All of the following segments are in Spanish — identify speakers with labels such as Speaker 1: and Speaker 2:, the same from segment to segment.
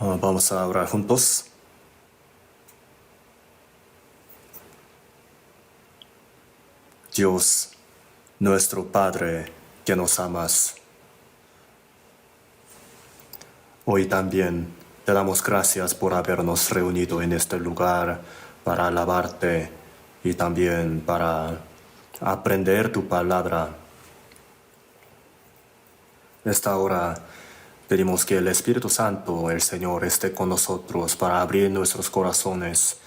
Speaker 1: Vamos a orar juntos. Dios, nuestro Padre, que nos amas, hoy también te damos gracias por habernos reunido en este lugar para alabarte y también para aprender tu palabra. Esta hora pedimos que el Espíritu Santo, el Señor, esté con nosotros para abrir nuestros corazones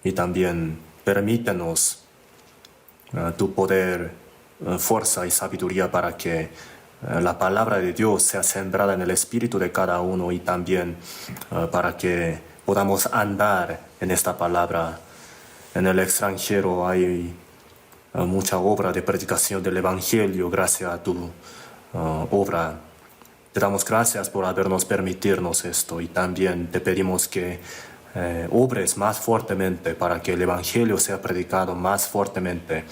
Speaker 1: y también permítenos tu poder, fuerza y sabiduría para que la palabra de Dios sea sembrada en el espíritu de cada uno y también para que podamos andar en esta palabra. En el extranjero hay mucha obra de predicación del Evangelio gracias a tu obra. Te damos gracias por habernos permitirnos esto y también te pedimos que obres más fuertemente para que el Evangelio sea predicado más fuertemente.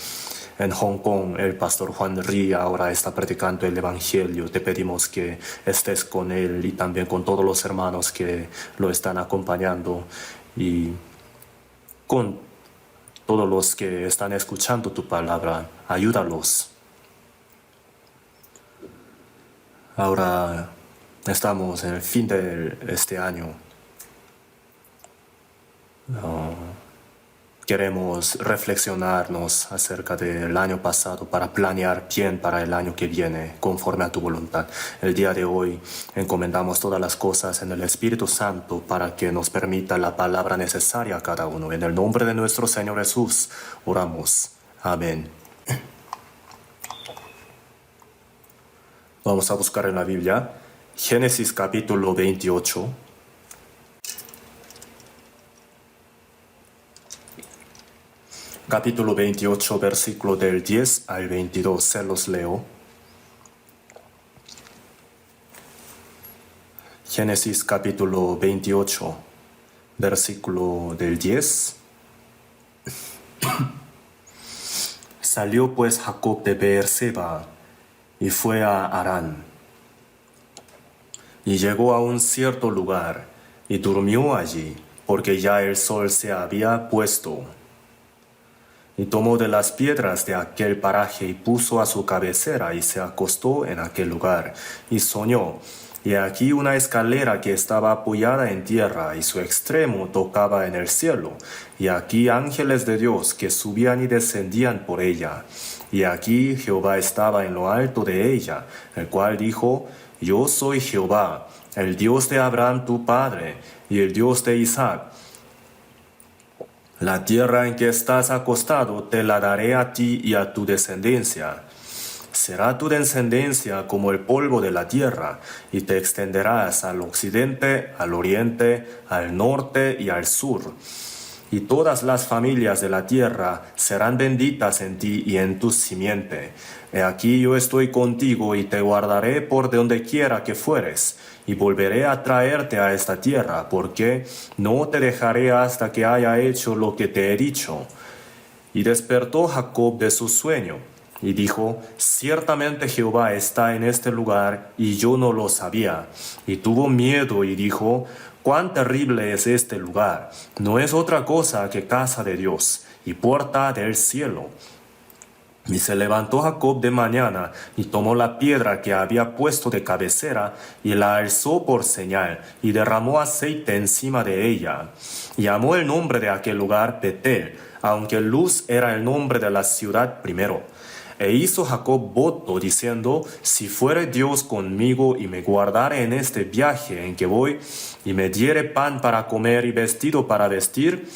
Speaker 1: En Hong Kong, el pastor Juan Ri ahora está predicando el Evangelio. Te pedimos que estés con él y también con todos los hermanos que lo están acompañando y con todos los que están escuchando tu palabra. Ayúdalos. Ahora estamos en el fin de este año. Queremos reflexionarnos acerca del año pasado para planear bien para el año que viene, conforme a tu voluntad. El día de hoy encomendamos todas las cosas en el Espíritu Santo para que nos permita la palabra necesaria a cada uno. En el nombre de nuestro Señor Jesús oramos. Amén. Vamos a buscar en la Biblia Génesis capítulo 28. Capítulo 28, versículo del 10 al 22, se los leo. Génesis capítulo 28, versículo del 10. Salió pues Jacob de Beerseba y fue a Harán. Y llegó a un cierto lugar y durmió allí, porque ya el sol se había puesto. Y tomó de las piedras de aquel paraje y puso a su cabecera y se acostó en aquel lugar. Y soñó, y aquí una escalera que estaba apoyada en tierra y su extremo tocaba en el cielo. Y aquí ángeles de Dios que subían y descendían por ella. Y aquí Jehová estaba en lo alto de ella, el cual dijo, Yo soy Jehová, el Dios de Abraham tu padre, y el Dios de Isaac. La tierra en que estás acostado te la daré a ti y a tu descendencia. Será tu descendencia como el polvo de la tierra, y te extenderás al occidente, al oriente, al norte y al sur. Y todas las familias de la tierra serán benditas en ti y en tu simiente. He aquí yo estoy contigo y te guardaré por donde quiera que fueres, y volveré a traerte a esta tierra, porque no te dejaré hasta que haya hecho lo que te he dicho. Y despertó Jacob de su sueño, y dijo, ciertamente Jehová está en este lugar, y yo no lo sabía. Y tuvo miedo y dijo, cuán terrible es este lugar. No es otra cosa que casa de Dios, y puerta del cielo. Y se levantó Jacob de mañana, y tomó la piedra que había puesto de cabecera, y la alzó por señal, y derramó aceite encima de ella. Y llamó el nombre de aquel lugar Betel, aunque Luz era el nombre de la ciudad primero. E hizo Jacob voto, diciendo, si fuere Dios conmigo, y me guardare en este viaje en que voy, y me diere pan para comer y vestido para vestir,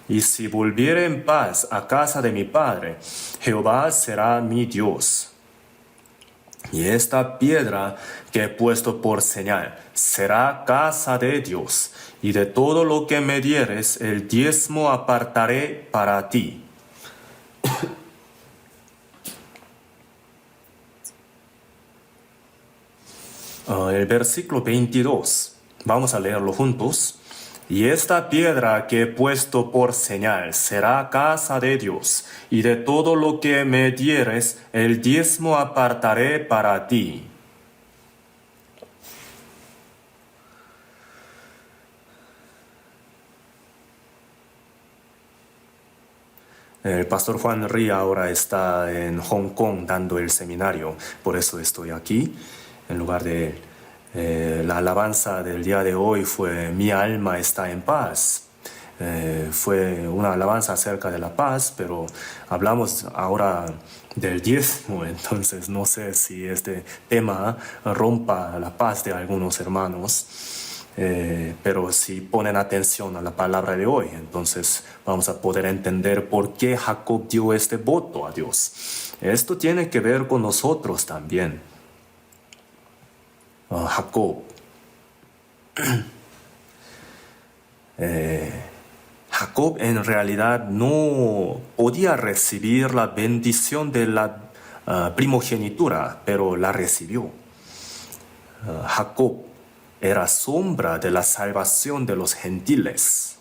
Speaker 1: y si volviere en paz a casa de mi padre, Jehová será mi Dios. Y esta piedra que he puesto por señal será casa de Dios, y de todo lo que me dieres, el diezmo apartaré para ti. El versículo 22, vamos a leerlo juntos. Y esta piedra que he puesto por señal será casa de Dios, y de todo lo que me dieres, el diezmo apartaré para ti. El pastor Juan Rí ahora está en Hong Kong dando el seminario, por eso estoy aquí en lugar de él. La alabanza del día de hoy fue Mi alma está en paz. Fue una alabanza acerca de la paz, pero hablamos ahora del diezmo, entonces no sé si este tema rompa la paz de algunos hermanos. Pero si ponen atención a la palabra de hoy, entonces vamos a poder entender por qué Jacob dio este voto a Dios. Esto tiene que ver con nosotros también. Jacob en realidad no podía recibir la bendición de la primogenitura, pero la recibió. Jacob era sombra de la salvación de los gentiles.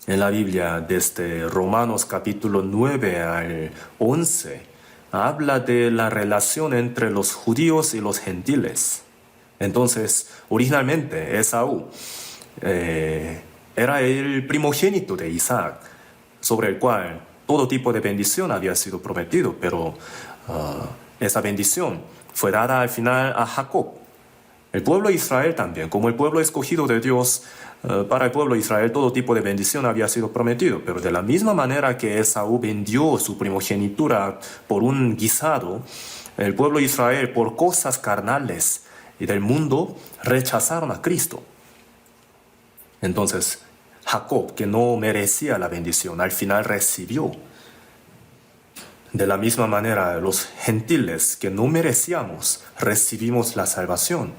Speaker 1: En la Biblia, desde Romanos capítulo 9 al 11, habla de la relación entre los judíos y los gentiles. Entonces, originalmente, Esaú era el primogénito de Isaac, sobre el cual todo tipo de bendición había sido prometido, pero esa bendición fue dada al final a Jacob. El pueblo de Israel también, como el pueblo escogido de Dios, para el pueblo de Israel todo tipo de bendición había sido prometido, pero de la misma manera que Esaú vendió su primogenitura por un guisado, el pueblo de Israel por cosas carnales y del mundo rechazaron a Cristo. Entonces, Jacob, que no merecía la bendición, al final recibió. De la misma manera, los gentiles que no merecíamos, recibimos la salvación.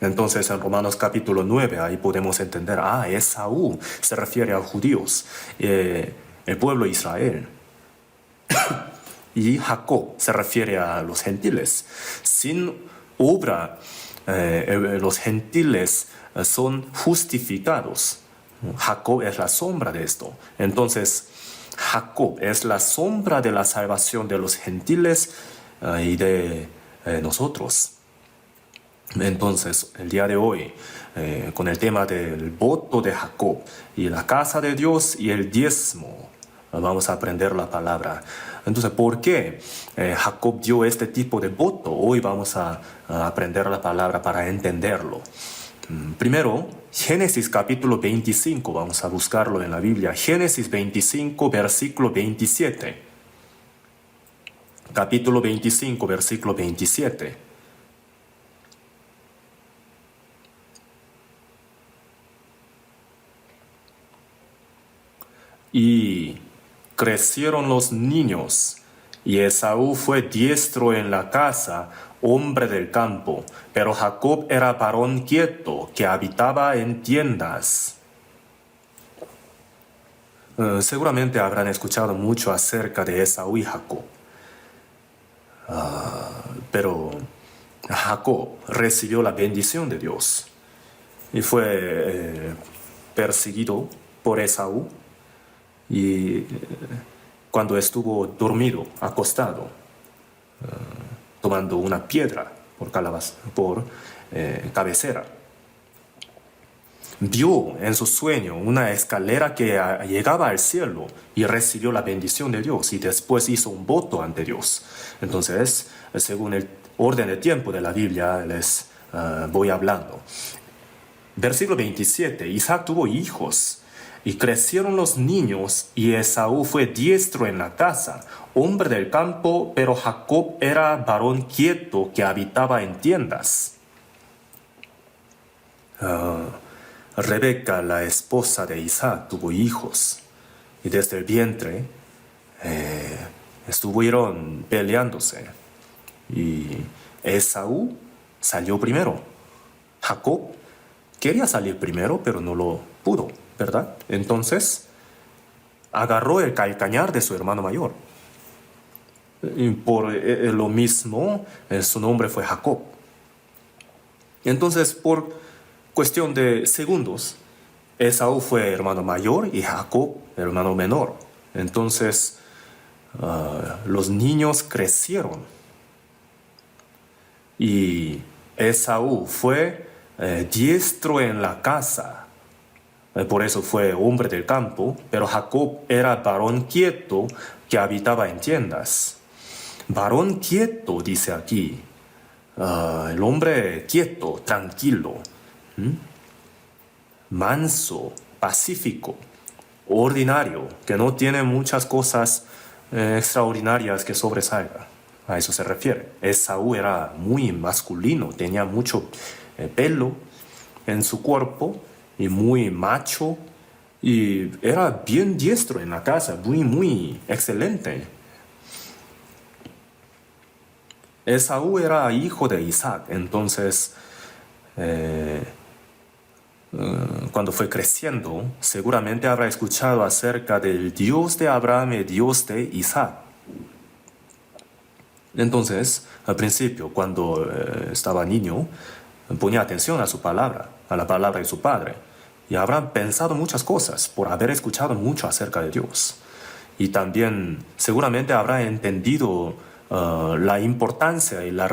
Speaker 1: Entonces, en Romanos capítulo 9, ahí podemos entender, Esaú se refiere a judíos, el pueblo de Israel. Y Jacob se refiere a los gentiles. Sin obra, los gentiles son justificados. Jacob es la sombra de esto. Entonces, Jacob es la sombra de la salvación de los gentiles y de nosotros. Entonces, el día de hoy, con el tema del voto de Jacob y la casa de Dios y el diezmo, vamos a aprender la palabra. Entonces, ¿por qué Jacob dio este tipo de voto? Hoy vamos a aprender la palabra para entenderlo. Primero, Génesis capítulo 25, vamos a buscarlo en la Biblia. Génesis 25, versículo 27. Capítulo 25, versículo 27. Y crecieron los niños, y Esaú fue diestro en la casa, hombre del campo, pero Jacob era varón quieto, que habitaba en tiendas. Seguramente habrán escuchado mucho acerca de Esaú y Jacob. Pero Jacob recibió la bendición de Dios y fue perseguido por Esaú. Y cuando estuvo dormido, acostado, tomando una piedra por cabecera, vio en su sueño una escalera que llegaba al cielo y recibió la bendición de Dios y después hizo un voto ante Dios. Entonces, según el orden de tiempo de la Biblia, les voy hablando. Versículo 27, Isaac tuvo hijos. Y crecieron los niños, y Esaú fue diestro en la casa, hombre del campo, pero Jacob era varón quieto que habitaba en tiendas. Rebeca, la esposa de Isaac, tuvo hijos, y desde el vientre estuvieron peleándose. Y Esaú salió primero. Jacob quería salir primero, pero no lo pudo, ¿verdad? Entonces, agarró el calcañar de su hermano mayor. Y por lo mismo, su nombre fue Jacob. Entonces, por cuestión de segundos, Esaú fue hermano mayor y Jacob hermano menor. Entonces, los niños crecieron. Y Esaú fue diestro en la casa. Por eso fue hombre del campo, pero Jacob era varón quieto que habitaba en tiendas. Varón quieto, dice aquí. El hombre quieto, tranquilo, manso, pacífico, ordinario, que no tiene muchas cosas extraordinarias que sobresalga. A eso se refiere. Esaú era muy masculino, tenía mucho pelo en su cuerpo y muy macho y era bien diestro en la casa, muy excelente. Esaú era hijo de Isaac, entonces cuando fue creciendo, seguramente habrá escuchado acerca del Dios de Abraham y Dios de Isaac. Entonces, al principio, cuando estaba niño, ponía atención a su palabra, a la palabra de su padre, y habrá pensado muchas cosas por haber escuchado mucho acerca de Dios. Y también seguramente habrá entendido la importancia y la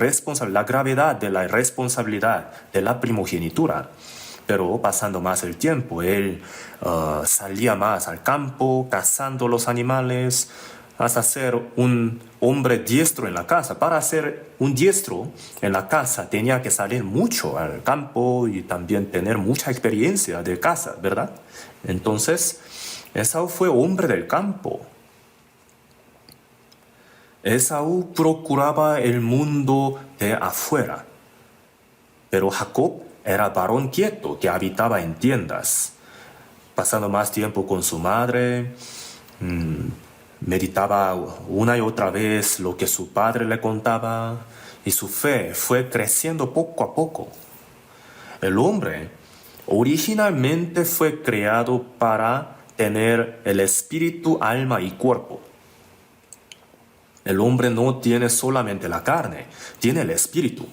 Speaker 1: gravedad de la responsabilidad de la primogenitura. Pero pasando más el tiempo, él salía más al campo, cazando los animales, hasta ser un hombre diestro en la casa. Para ser un diestro en la casa tenía que salir mucho al campo y también tener mucha experiencia de caza, ¿verdad? Entonces, Esaú fue hombre del campo. Esaú procuraba el mundo de afuera, pero Jacob era varón quieto que habitaba en tiendas, pasando más tiempo con su madre, meditaba una y otra vez lo que su padre le contaba y su fe fue creciendo poco a poco. El hombre originalmente fue creado para tener el espíritu, alma y cuerpo. El hombre no tiene solamente la carne, tiene el espíritu.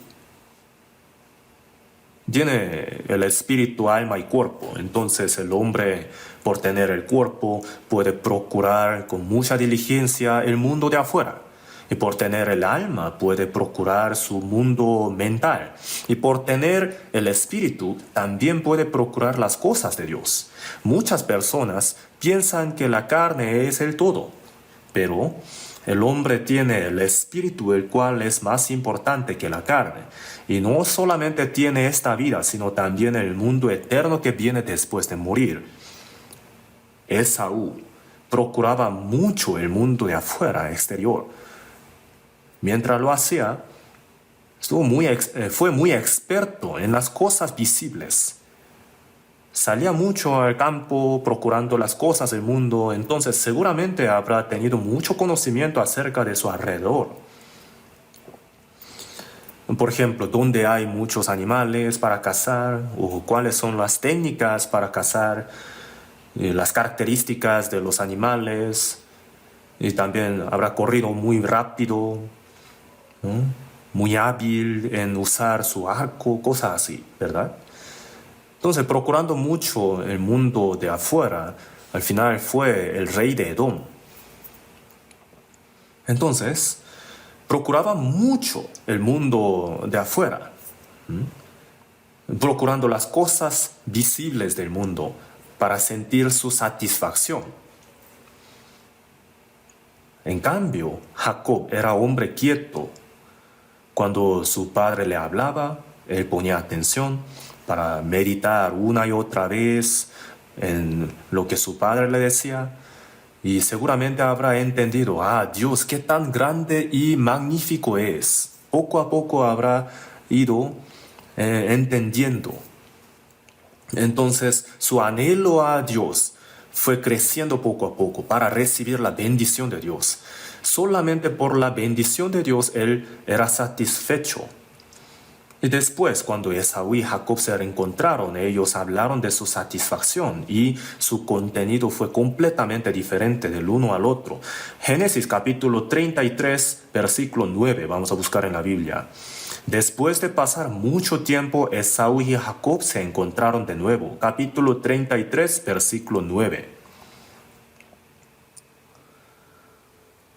Speaker 1: Tiene el espíritu, alma y cuerpo. Entonces el hombre, por tener el cuerpo, puede procurar con mucha diligencia el mundo de afuera. Y por tener el alma, puede procurar su mundo mental. Y por tener el espíritu, también puede procurar las cosas de Dios. Muchas personas piensan que la carne es el todo, pero el hombre tiene el espíritu, el cual es más importante que la carne. Y no solamente tiene esta vida, sino también el mundo eterno que viene después de morir. Esaú procuraba mucho el mundo de afuera, exterior. Mientras lo hacía, fue muy experto en las cosas visibles. Salía mucho al campo procurando las cosas del mundo, entonces seguramente habrá tenido mucho conocimiento acerca de su alrededor. Por ejemplo, dónde hay muchos animales para cazar, o cuáles son las técnicas para cazar, las características de los animales, y también habrá corrido muy rápido, ¿no? Muy hábil en usar su arco, cosas así, ¿verdad? Entonces, procurando mucho el mundo de afuera, al final fue el rey de Edom. Entonces, procuraba mucho el mundo de afuera, procurando las cosas visibles del mundo para sentir su satisfacción. En cambio, Jacob era hombre quieto. Cuando su padre le hablaba, él ponía atención para meditar una y otra vez en lo que su padre le decía. Y seguramente habrá entendido, Dios, qué tan grande y magnífico es. Poco a poco habrá ido entendiendo. Entonces, su anhelo a Dios fue creciendo poco a poco para recibir la bendición de Dios. Solamente por la bendición de Dios él era satisfecho. Y después, cuando Esaú y Jacob se reencontraron, ellos hablaron de su satisfacción y su contenido fue completamente diferente del uno al otro. Génesis capítulo 33, versículo 9, vamos a buscar en la Biblia. Después de pasar mucho tiempo, Esaú y Jacob se encontraron de nuevo. Capítulo 33, versículo 9.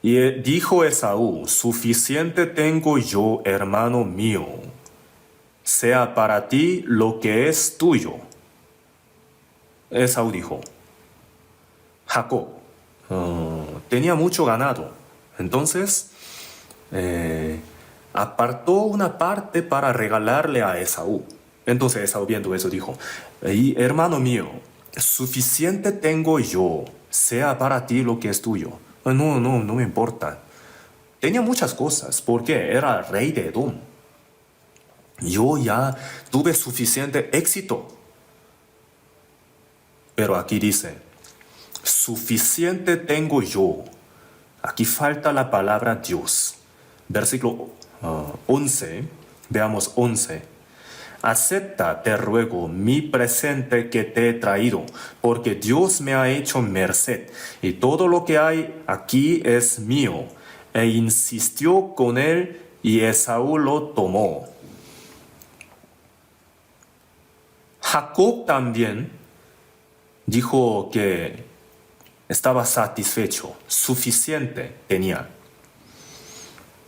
Speaker 1: Y dijo Esaú, suficiente tengo yo, hermano mío, sea para ti lo que es tuyo. Esaú dijo, Jacob tenía mucho ganado. Entonces, apartó una parte para regalarle a Esaú. Entonces Esaú viendo eso dijo, hermano mío, suficiente tengo yo, sea para ti lo que es tuyo. No me importa. Tenía muchas cosas porque era rey de Edom. Yo ya tuve suficiente éxito. Pero aquí dice, suficiente tengo yo. Aquí falta la palabra Dios. Versículo 11, veamos 11. Acepta, te ruego, mi presente que te he traído, porque Dios me ha hecho merced, y todo lo que hay aquí es mío. E insistió con él, y Esaú lo tomó. Jacob también dijo que estaba satisfecho, suficiente tenía.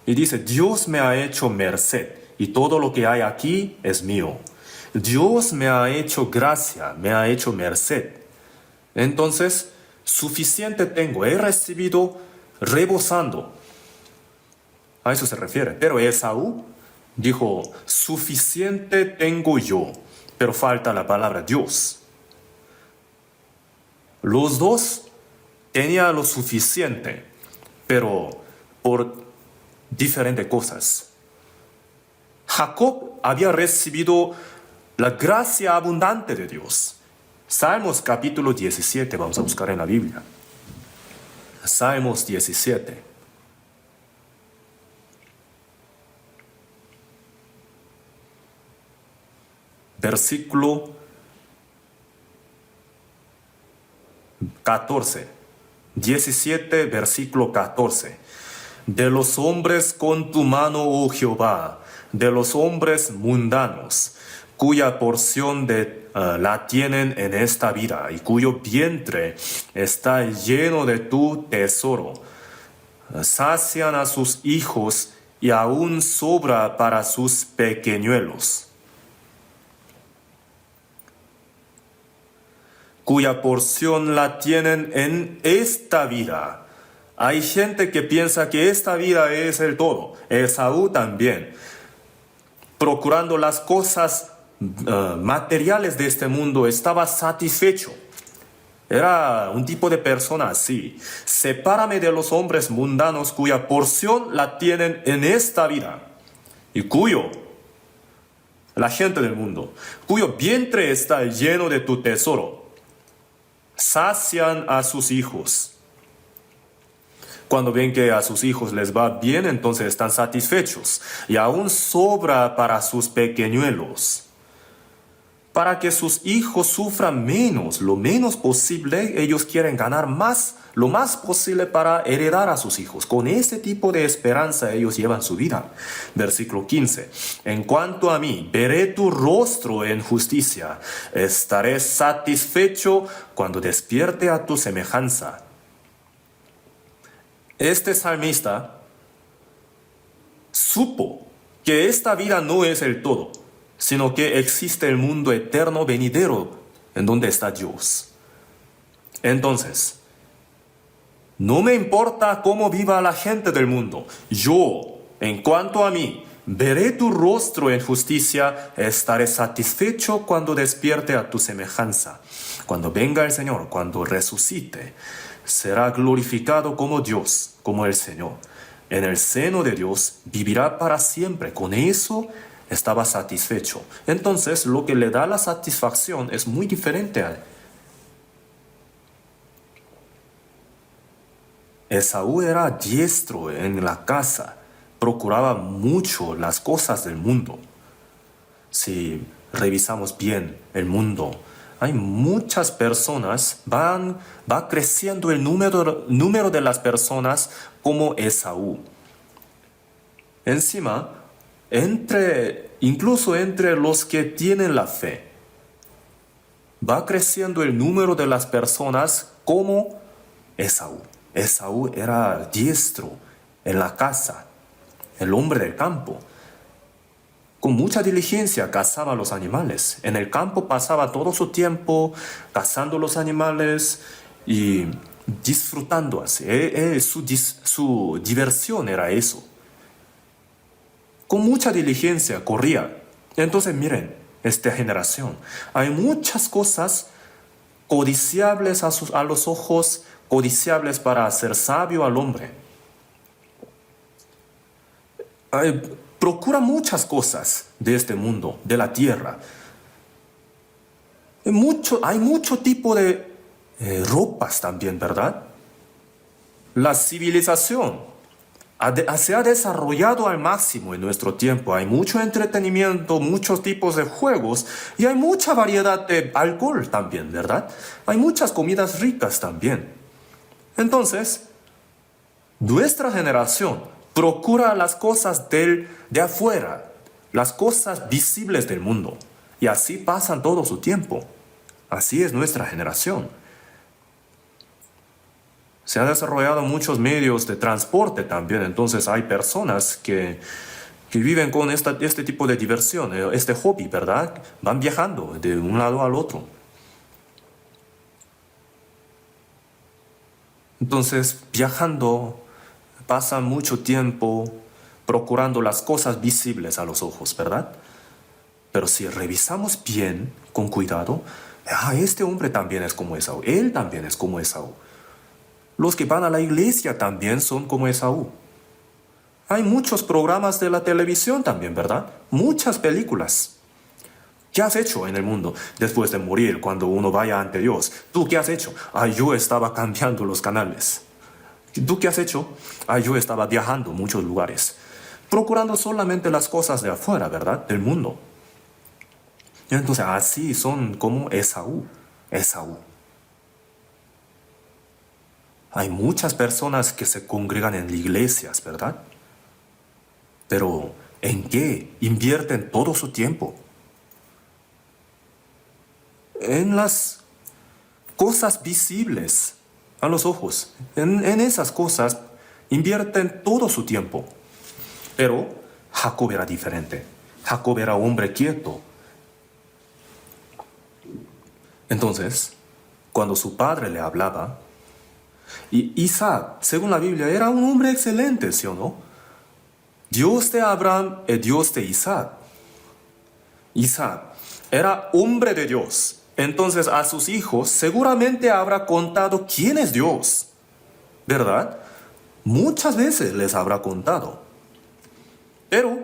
Speaker 1: Y dice, Dios me ha hecho merced, y todo lo que hay aquí es mío. Dios me ha hecho gracia, me ha hecho merced. Entonces, suficiente tengo, he recibido rebosando. A eso se refiere. Pero Esaú dijo, suficiente tengo yo, pero falta la palabra Dios. Los dos tenían lo suficiente, pero por diferentes cosas. Jacob había recibido la gracia abundante de Dios. Salmos capítulo 17, vamos a buscar en la Biblia. Salmos 17. Versículo 14. 17, versículo 14. De los hombres con tu mano, oh Jehová, de los hombres mundanos, cuya porción la tienen en esta vida y cuyo vientre está lleno de tu tesoro. Sacian a sus hijos y aún sobra para sus pequeñuelos. Cuya porción la tienen en esta vida. Hay gente que piensa que esta vida es el todo. Esaú también. Procurando las cosas materiales de este mundo, estaba satisfecho. Era un tipo de persona así. Sepárame de los hombres mundanos cuya porción la tienen en esta vida. Y la gente del mundo, cuyo vientre está lleno de tu tesoro. Sacian a sus hijos. Cuando ven que a sus hijos les va bien, entonces están satisfechos. Y aún sobra para sus pequeñuelos. Para que sus hijos sufran menos, lo menos posible, ellos quieren ganar más, lo más posible para heredar a sus hijos. Con ese tipo de esperanza ellos llevan su vida. Versículo 15. En cuanto a mí, veré tu rostro en justicia. Estaré satisfecho cuando despierte a tu semejanza. Este salmista supo que esta vida no es el todo, sino que existe el mundo eterno venidero en donde está Dios. Entonces, no me importa cómo viva la gente del mundo. Yo, en cuanto a mí, veré tu rostro en justicia, estaré satisfecho cuando despierte a tu semejanza. Cuando venga el Señor, cuando resucite, será glorificado como Dios, como el Señor. En el seno de Dios vivirá para siempre. Con eso estaba satisfecho. Entonces, lo que le da la satisfacción es muy diferente a él. Esaú era diestro en la casa, procuraba mucho las cosas del mundo. Si revisamos bien el mundo, hay muchas personas, va creciendo el número de las personas como Esaú. Encima, incluso entre los que tienen la fe, va creciendo el número de las personas como Esaú. Esaú era diestro en la casa, el hombre del campo. con mucha diligencia cazaba los animales. En el campo pasaba todo su tiempo cazando los animales y disfrutando así. Su diversión era eso. Con mucha diligencia corría. Entonces miren, esta generación, hay muchas cosas codiciables a los ojos, codiciables para hacer sabio al hombre. Procura muchas cosas de este mundo, de la tierra. Hay mucho tipo de ropas también, ¿verdad? La civilización se ha desarrollado al máximo en nuestro tiempo. Hay mucho entretenimiento, muchos tipos de juegos y hay mucha variedad de alcohol también, ¿verdad? Hay muchas comidas ricas también. Entonces, nuestra generación procura las cosas de afuera, las cosas visibles del mundo. Y así pasan todo su tiempo. Así es nuestra generación. Se han desarrollado muchos medios de transporte también. Entonces hay personas que viven con este tipo de diversión, este hobby, ¿verdad? Van viajando de un lado al otro. Entonces, viajando, pasan mucho tiempo procurando las cosas visibles a los ojos, ¿verdad? Pero si revisamos bien, con cuidado, este hombre también es como Esaú, él también es como Esaú. Los que van a la iglesia también son como Esaú. Hay muchos programas de la televisión también, ¿verdad? Muchas películas. ¿Qué has hecho en el mundo después de morir cuando uno vaya ante Dios? ¿Tú qué has hecho? Yo estaba cambiando los canales. ¿Tú qué has hecho? Yo estaba viajando a muchos lugares, procurando solamente las cosas de afuera, ¿verdad? Del mundo. Entonces así son como Esaú. Hay muchas personas que se congregan en iglesias, ¿verdad? Pero ¿en qué invierten todo su tiempo? En las cosas visibles a los ojos. En esas cosas invierten todo su tiempo. Pero Jacob era diferente. Jacob era hombre quieto. Entonces, cuando su padre le hablaba, y Isaac, según la Biblia, era un hombre excelente, ¿sí o no? Dios de Abraham y Dios de Isaac. Isaac era hombre de Dios. Entonces a sus hijos seguramente habrá contado quién es Dios, ¿verdad? Muchas veces les habrá contado. Pero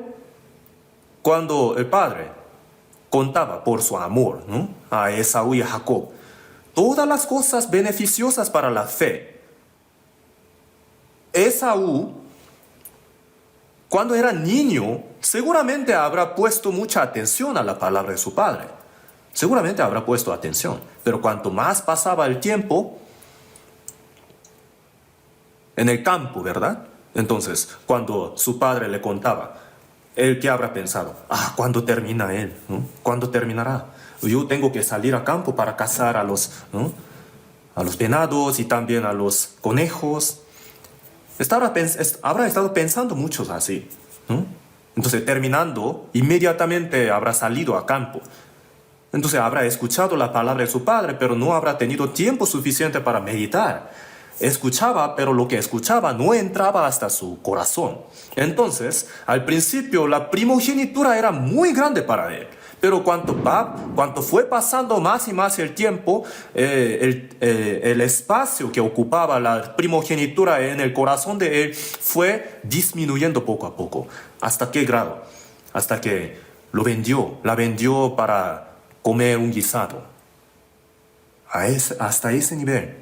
Speaker 1: cuando el padre contaba por su amor, ¿no?, a Esaú y a Jacob todas las cosas beneficiosas para la fe, Esaú, cuando era niño, seguramente habrá puesto mucha atención a la palabra de su padre. Seguramente habrá puesto atención, pero cuanto más pasaba el tiempo en el campo, ¿verdad? Entonces, cuando su padre le contaba, él que habrá pensado, ¿cuándo termina él? ¿No? ¿Cuándo terminará? Yo tengo que salir a campo para cazar a los venados y también a los conejos. Habrá estado pensando muchos así, ¿no? Entonces, terminando, inmediatamente habrá salido a campo. Entonces habrá escuchado la palabra de su padre, pero no habrá tenido tiempo suficiente para meditar. Escuchaba, pero lo que escuchaba no entraba hasta su corazón. Entonces, al principio, la primogenitura era muy grande para él. Pero cuanto fue pasando más y más el tiempo, el espacio que ocupaba la primogenitura en el corazón de él fue disminuyendo poco a poco. ¿Hasta qué grado? Hasta que la vendió para comer un guisado. Hasta ese nivel.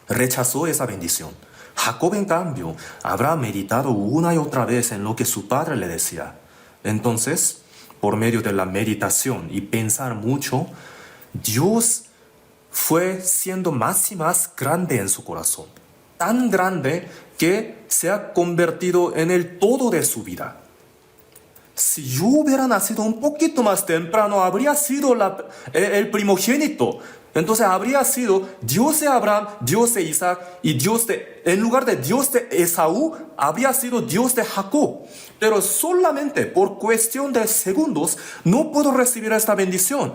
Speaker 1: Rechazó esa bendición. Jacob, en cambio, habrá meditado una y otra vez en lo que su padre le decía. Entonces, por medio de la meditación y pensar mucho, Dios fue siendo más y más grande en su corazón. Tan grande que se ha convertido en el todo de su vida. Si yo hubiera nacido un poquito más temprano, habría sido el primogénito. Entonces habría sido Dios de Abraham, Dios de Isaac y en lugar de Dios de Esaú, habría sido Dios de Jacob. Pero solamente por cuestión de segundos no puedo recibir esta bendición.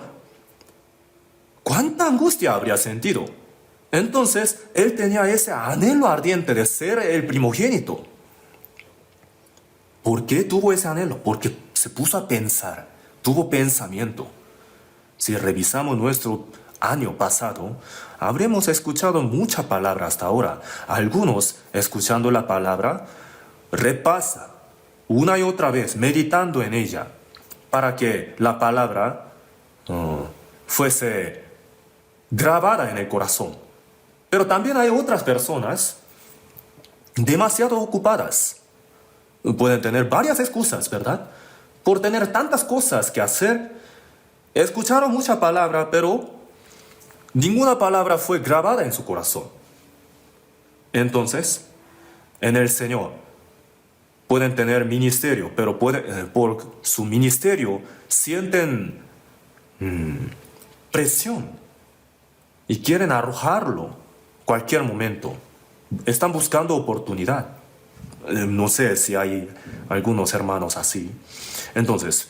Speaker 1: ¿Cuánta angustia habría sentido? Entonces él tenía ese anhelo ardiente de ser el primogénito. ¿Por qué tuvo ese anhelo? Porque se puso a pensar, tuvo pensamiento. Si revisamos nuestro año pasado, habremos escuchado mucha palabra hasta ahora. Algunos, escuchando la palabra, repasa una y otra vez, meditando en ella, para que la palabra fuese grabada en el corazón. Pero también hay otras personas demasiado ocupadas. Pueden tener varias excusas, ¿verdad? Por tener tantas cosas que hacer. Escucharon mucha palabra, pero ninguna palabra fue grabada en su corazón. Entonces, en el Señor pueden tener ministerio, pero por su ministerio sienten presión y quieren arrojarlo cualquier momento. Están buscando oportunidad. No sé si hay algunos hermanos así. Entonces,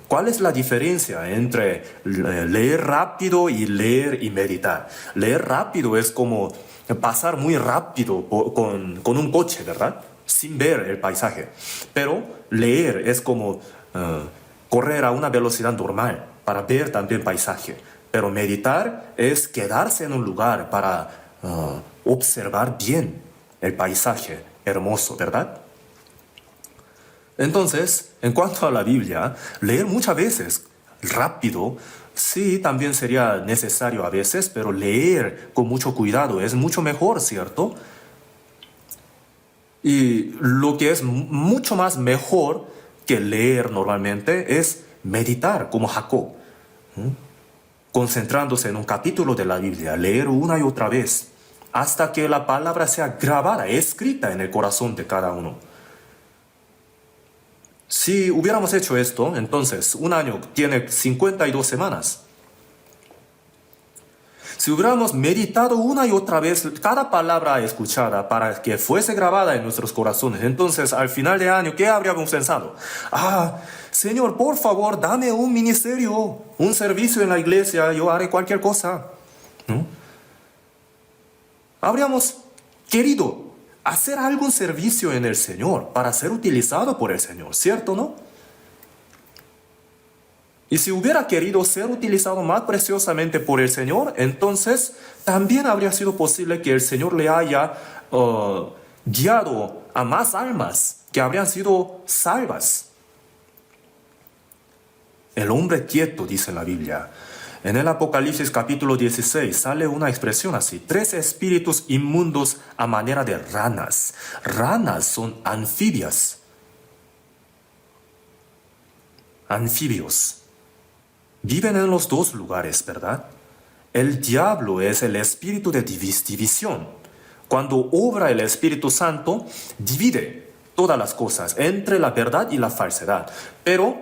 Speaker 1: ¿cuál es la diferencia entre leer rápido y leer y meditar? Leer rápido es como pasar muy rápido con un coche, ¿verdad? Sin ver el paisaje. Pero leer es como correr a una velocidad normal para ver también paisaje. Pero meditar es quedarse en un lugar para observar bien el paisaje hermoso, ¿verdad? Entonces, en cuanto a la Biblia, leer muchas veces rápido, sí, también sería necesario a veces, pero leer con mucho cuidado es mucho mejor, ¿cierto? Y lo que es mucho más mejor que leer normalmente es meditar, como Jacob, concentrándose en un capítulo de la Biblia, leer una y otra vez, hasta que la palabra sea grabada, escrita en el corazón de cada uno. Si hubiéramos hecho esto, entonces un año tiene 52 semanas. Si hubiéramos meditado una y otra vez cada palabra escuchada para que fuese grabada en nuestros corazones, entonces al final de año, ¿qué habríamos pensado? Señor, por favor, dame un ministerio, un servicio en la iglesia, yo haré cualquier cosa. ¿No? Habríamos querido hacer algún servicio en el Señor para ser utilizado por el Señor, ¿cierto, no? Y si hubiera querido ser utilizado más preciosamente por el Señor, entonces también habría sido posible que el Señor le haya guiado a más almas que habrían sido salvas. El hombre quieto, dice la Biblia. En el Apocalipsis capítulo 16 sale una expresión así: 3 espíritus inmundos a manera de ranas. Ranas son anfibias. Anfibios. Viven en los dos lugares, ¿verdad? El diablo es el espíritu de división. Cuando obra el Espíritu Santo, divide todas las cosas entre la verdad y la falsedad. El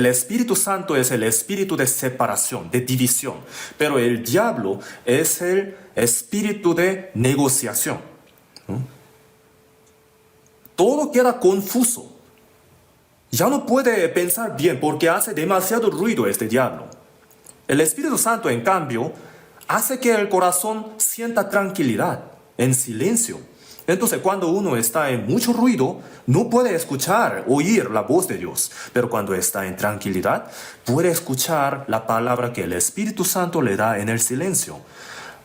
Speaker 1: Espíritu Santo es el espíritu de separación, de división. Pero el diablo es el espíritu de negociación. Todo queda confuso. Ya no puede pensar bien porque hace demasiado ruido este diablo. El Espíritu Santo, en cambio, hace que el corazón sienta tranquilidad, en silencio. Entonces, cuando uno está en mucho ruido, no puede oír la voz de Dios. Pero cuando está en tranquilidad, puede escuchar la palabra que el Espíritu Santo le da en el silencio.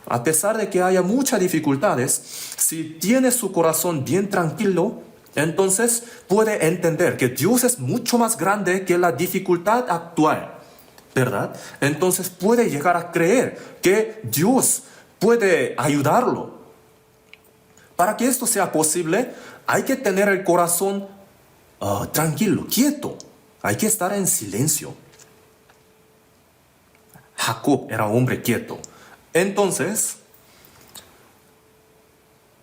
Speaker 1: A pesar de que haya muchas dificultades, si tiene su corazón bien tranquilo, entonces puede entender que Dios es mucho más grande que la dificultad actual, ¿verdad? Entonces puede llegar a creer que Dios puede ayudarlo. Para que esto sea posible, hay que tener el corazón tranquilo, quieto. Hay que estar en silencio. Jacob era un hombre quieto. Entonces,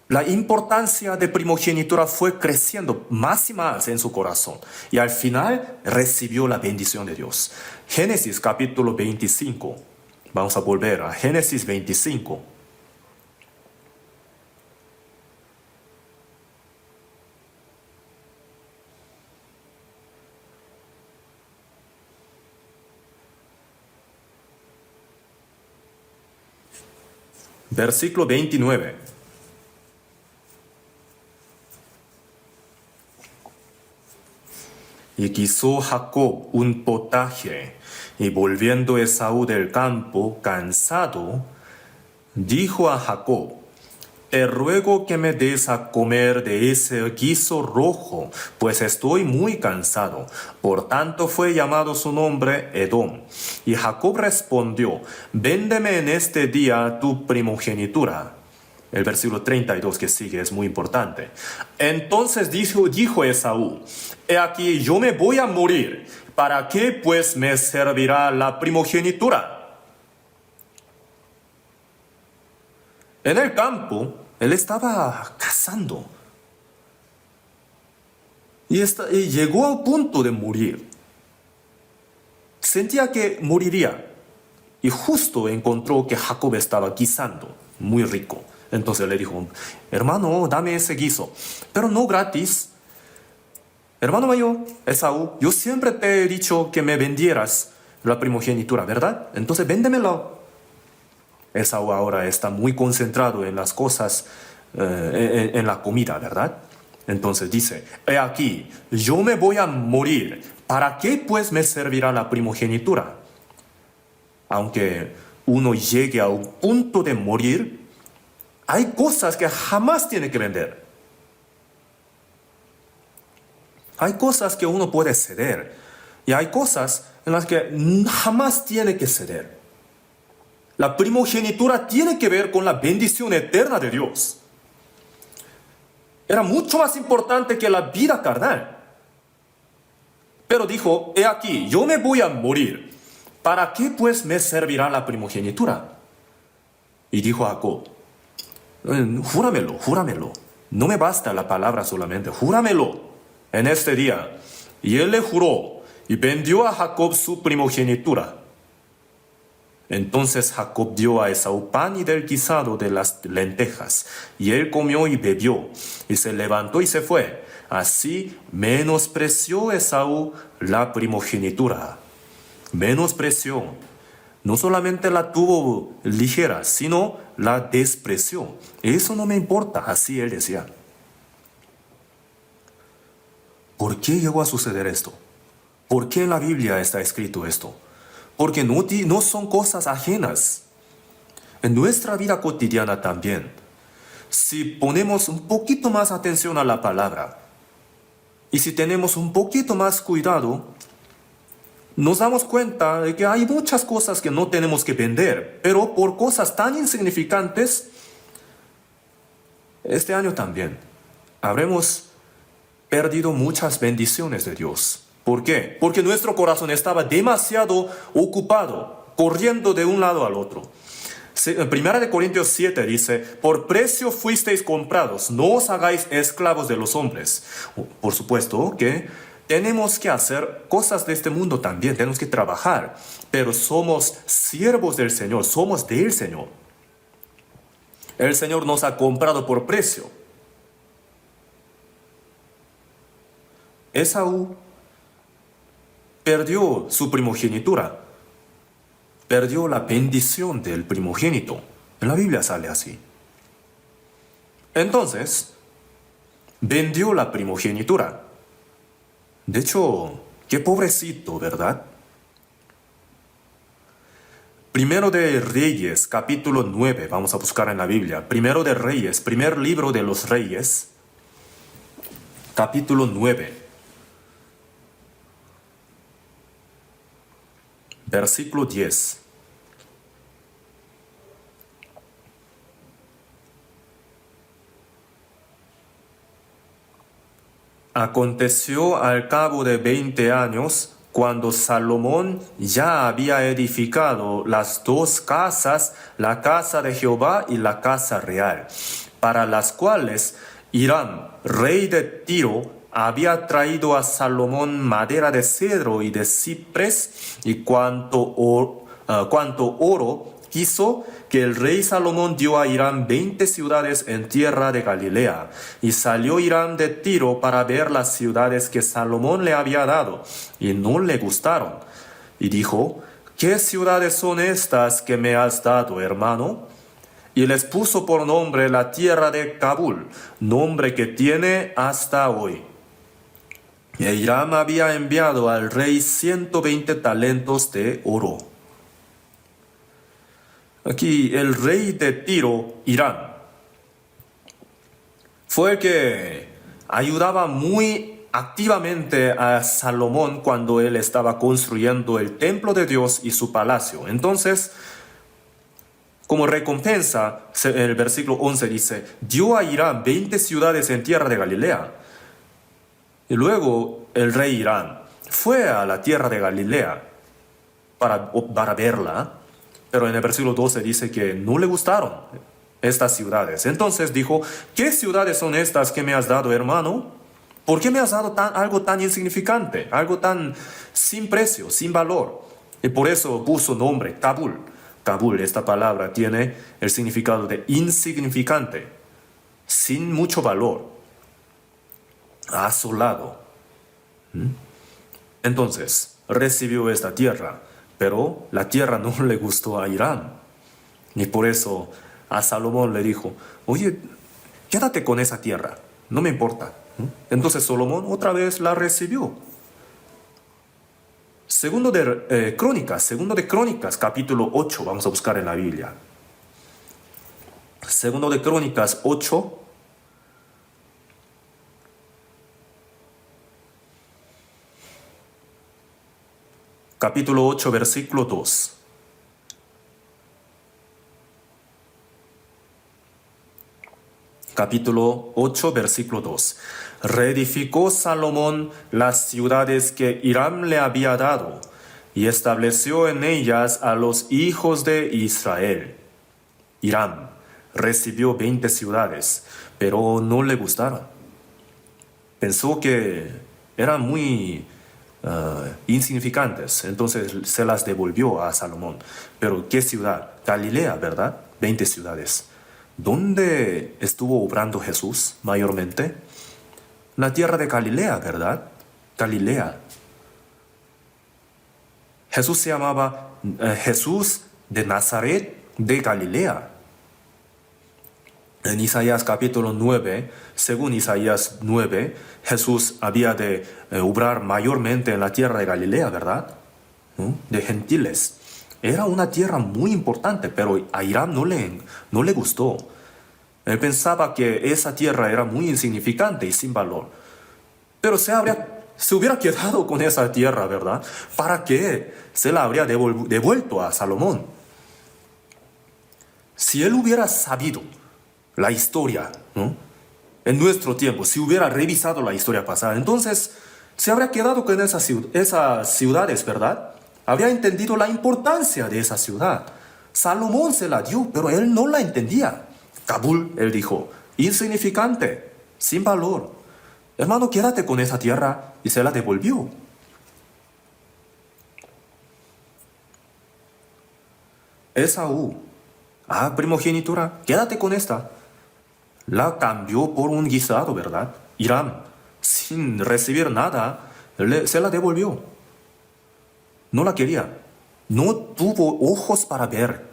Speaker 1: la importancia de primogenitura fue creciendo más y más en su corazón. Y al final recibió la bendición de Dios. Génesis capítulo 25. Vamos a volver a Génesis 25. Versículo 29. Y quiso Jacob un potaje, y volviendo Esaú del campo, cansado, dijo a Jacob: te ruego que me des a comer de ese guiso rojo, pues estoy muy cansado. Por tanto fue llamado su nombre Edom. Y Jacob respondió: véndeme en este día tu primogenitura. El versículo 32 que sigue es muy importante. Entonces dijo Esaú: he aquí, yo me voy a morir. ¿Para qué pues me servirá la primogenitura? En el campo, él estaba cazando. Y llegó al punto de morir. Sentía que moriría. Y justo encontró que Jacob estaba guisando, muy rico. Entonces le dijo: hermano, dame ese guiso, pero no gratis. Hermano mayor, Esaú, yo siempre te he dicho que me vendieras la primogenitura, ¿verdad? Entonces véndemelo. Esaú ahora está muy concentrado en las cosas, en la comida, ¿verdad? Entonces dice: he aquí, yo me voy a morir. ¿Para qué pues me servirá la primogenitura? Aunque uno llegue a un punto de morir, hay cosas que jamás tiene que vender. Hay cosas que uno puede ceder. Y hay cosas en las que jamás tiene que ceder. La primogenitura tiene que ver con la bendición eterna de Dios. Era mucho más importante que la vida carnal. Pero dijo: he aquí, yo me voy a morir. ¿Para qué pues me servirá la primogenitura? Y dijo Jacob: júramelo, júramelo. No me basta la palabra solamente, júramelo en este día. Y él le juró y vendió a Jacob su primogenitura. Entonces Jacob dio a Esaú pan y del guisado de las lentejas, y él comió y bebió, y se levantó y se fue. Así menospreció Esaú la primogenitura. Menospreció. No solamente la tuvo ligera, sino la despreció. Eso no me importa, así él decía. ¿Por qué llegó a suceder esto? ¿Por qué en la Biblia está escrito esto? Porque no son cosas ajenas. En nuestra vida cotidiana también. Si ponemos un poquito más atención a la palabra y si tenemos un poquito más cuidado, nos damos cuenta de que hay muchas cosas que no tenemos que vender, pero por cosas tan insignificantes, este año también habremos perdido muchas bendiciones de Dios. ¿Por qué? Porque nuestro corazón estaba demasiado ocupado, corriendo de un lado al otro. En 1 Corintios 7 dice: por precio fuisteis comprados, no os hagáis esclavos de los hombres. Por supuesto que tenemos que hacer cosas de este mundo también, tenemos que trabajar, pero somos siervos del Señor, somos del Señor. El Señor nos ha comprado por precio. Esaú perdió su primogenitura, perdió la bendición del primogénito. En la Biblia sale así. Entonces, vendió la primogenitura. De hecho, qué pobrecito, ¿verdad? Primero de Reyes, capítulo 9, vamos a buscar en la Biblia. Primero de Reyes, primer libro de los Reyes, capítulo 9. Versículo 10. Aconteció al cabo de 20 años, cuando Salomón ya había edificado las dos casas, la casa de Jehová y la casa real, para las cuales Hiram, rey de Tiro, había traído a Salomón madera de cedro y de ciprés y cuanto cuanto oro quiso que el rey Salomón dio a Hiram 20 ciudades en tierra de Galilea. Y salió Hiram de Tiro para ver las ciudades que Salomón le había dado, y no le gustaron. Y dijo: ¿qué ciudades son estas que me has dado, hermano? Y les puso por nombre la tierra de Kabul, nombre que tiene hasta hoy. Y Hiram había enviado al rey 120 talentos de oro. Aquí el rey de Tiro, Hiram, fue el que ayudaba muy activamente a Salomón cuando él estaba construyendo el templo de Dios y su palacio. Entonces, como recompensa, el versículo 11 dice: dio a Hiram 20 ciudades en tierra de Galilea. Y luego el rey Hiram fue a la tierra de Galilea para verla. Pero en el versículo 12 dice que no le gustaron estas ciudades. Entonces dijo: ¿qué ciudades son estas que me has dado, hermano? ¿Por qué me has dado algo tan insignificante? Algo tan sin precio, sin valor. Y por eso puso nombre Kabul. Kabul, esta palabra tiene el significado de insignificante, sin mucho valor, asolado. Entonces recibió esta tierra. Pero la tierra no le gustó a Hiram. Y por eso a Salomón le dijo: oye, quédate con esa tierra, no me importa. Entonces Salomón otra vez la recibió. Segundo de Crónicas, capítulo 8, vamos a buscar en la Biblia. Segundo de Crónicas 8. Capítulo 8, versículo 2. Capítulo 8, versículo 2. Reedificó Salomón las ciudades que Hiram le había dado, y estableció en ellas a los hijos de Israel. Hiram recibió 20 ciudades, pero no le gustaron. Pensó que eran muy insignificantes, entonces se las devolvió a Salomón. Pero ¿qué ciudad? Galilea, ¿verdad? 20 ciudades. ¿Dónde estuvo obrando Jesús mayormente? La tierra de Galilea, ¿verdad? Galilea. Jesús se llamaba Jesús de Nazaret de Galilea. En Isaías capítulo 9, según Isaías 9, Jesús había de obrar mayormente en la tierra de Galilea, ¿verdad? De gentiles. Era una tierra muy importante, pero a Hiram no le gustó. Él pensaba que esa tierra era muy insignificante y sin valor. Pero se hubiera quedado con esa tierra, ¿verdad? ¿Para qué se la habría devuelto a Salomón? Si él hubiera sabido la historia, ¿no? En nuestro tiempo, si hubiera revisado la historia pasada, entonces se habría quedado con esas ciudades, ¿verdad? Habría entendido la importancia de esa ciudad. Salomón se la dio, pero él no la entendía. Kabul, él dijo, insignificante, sin valor. Hermano, quédate con esa tierra, y se la devolvió. Esaú, primogenitura, quédate con esta. La cambió por un guisado, ¿verdad? Hiram, sin recibir nada, se la devolvió. No la quería. No tuvo ojos para ver.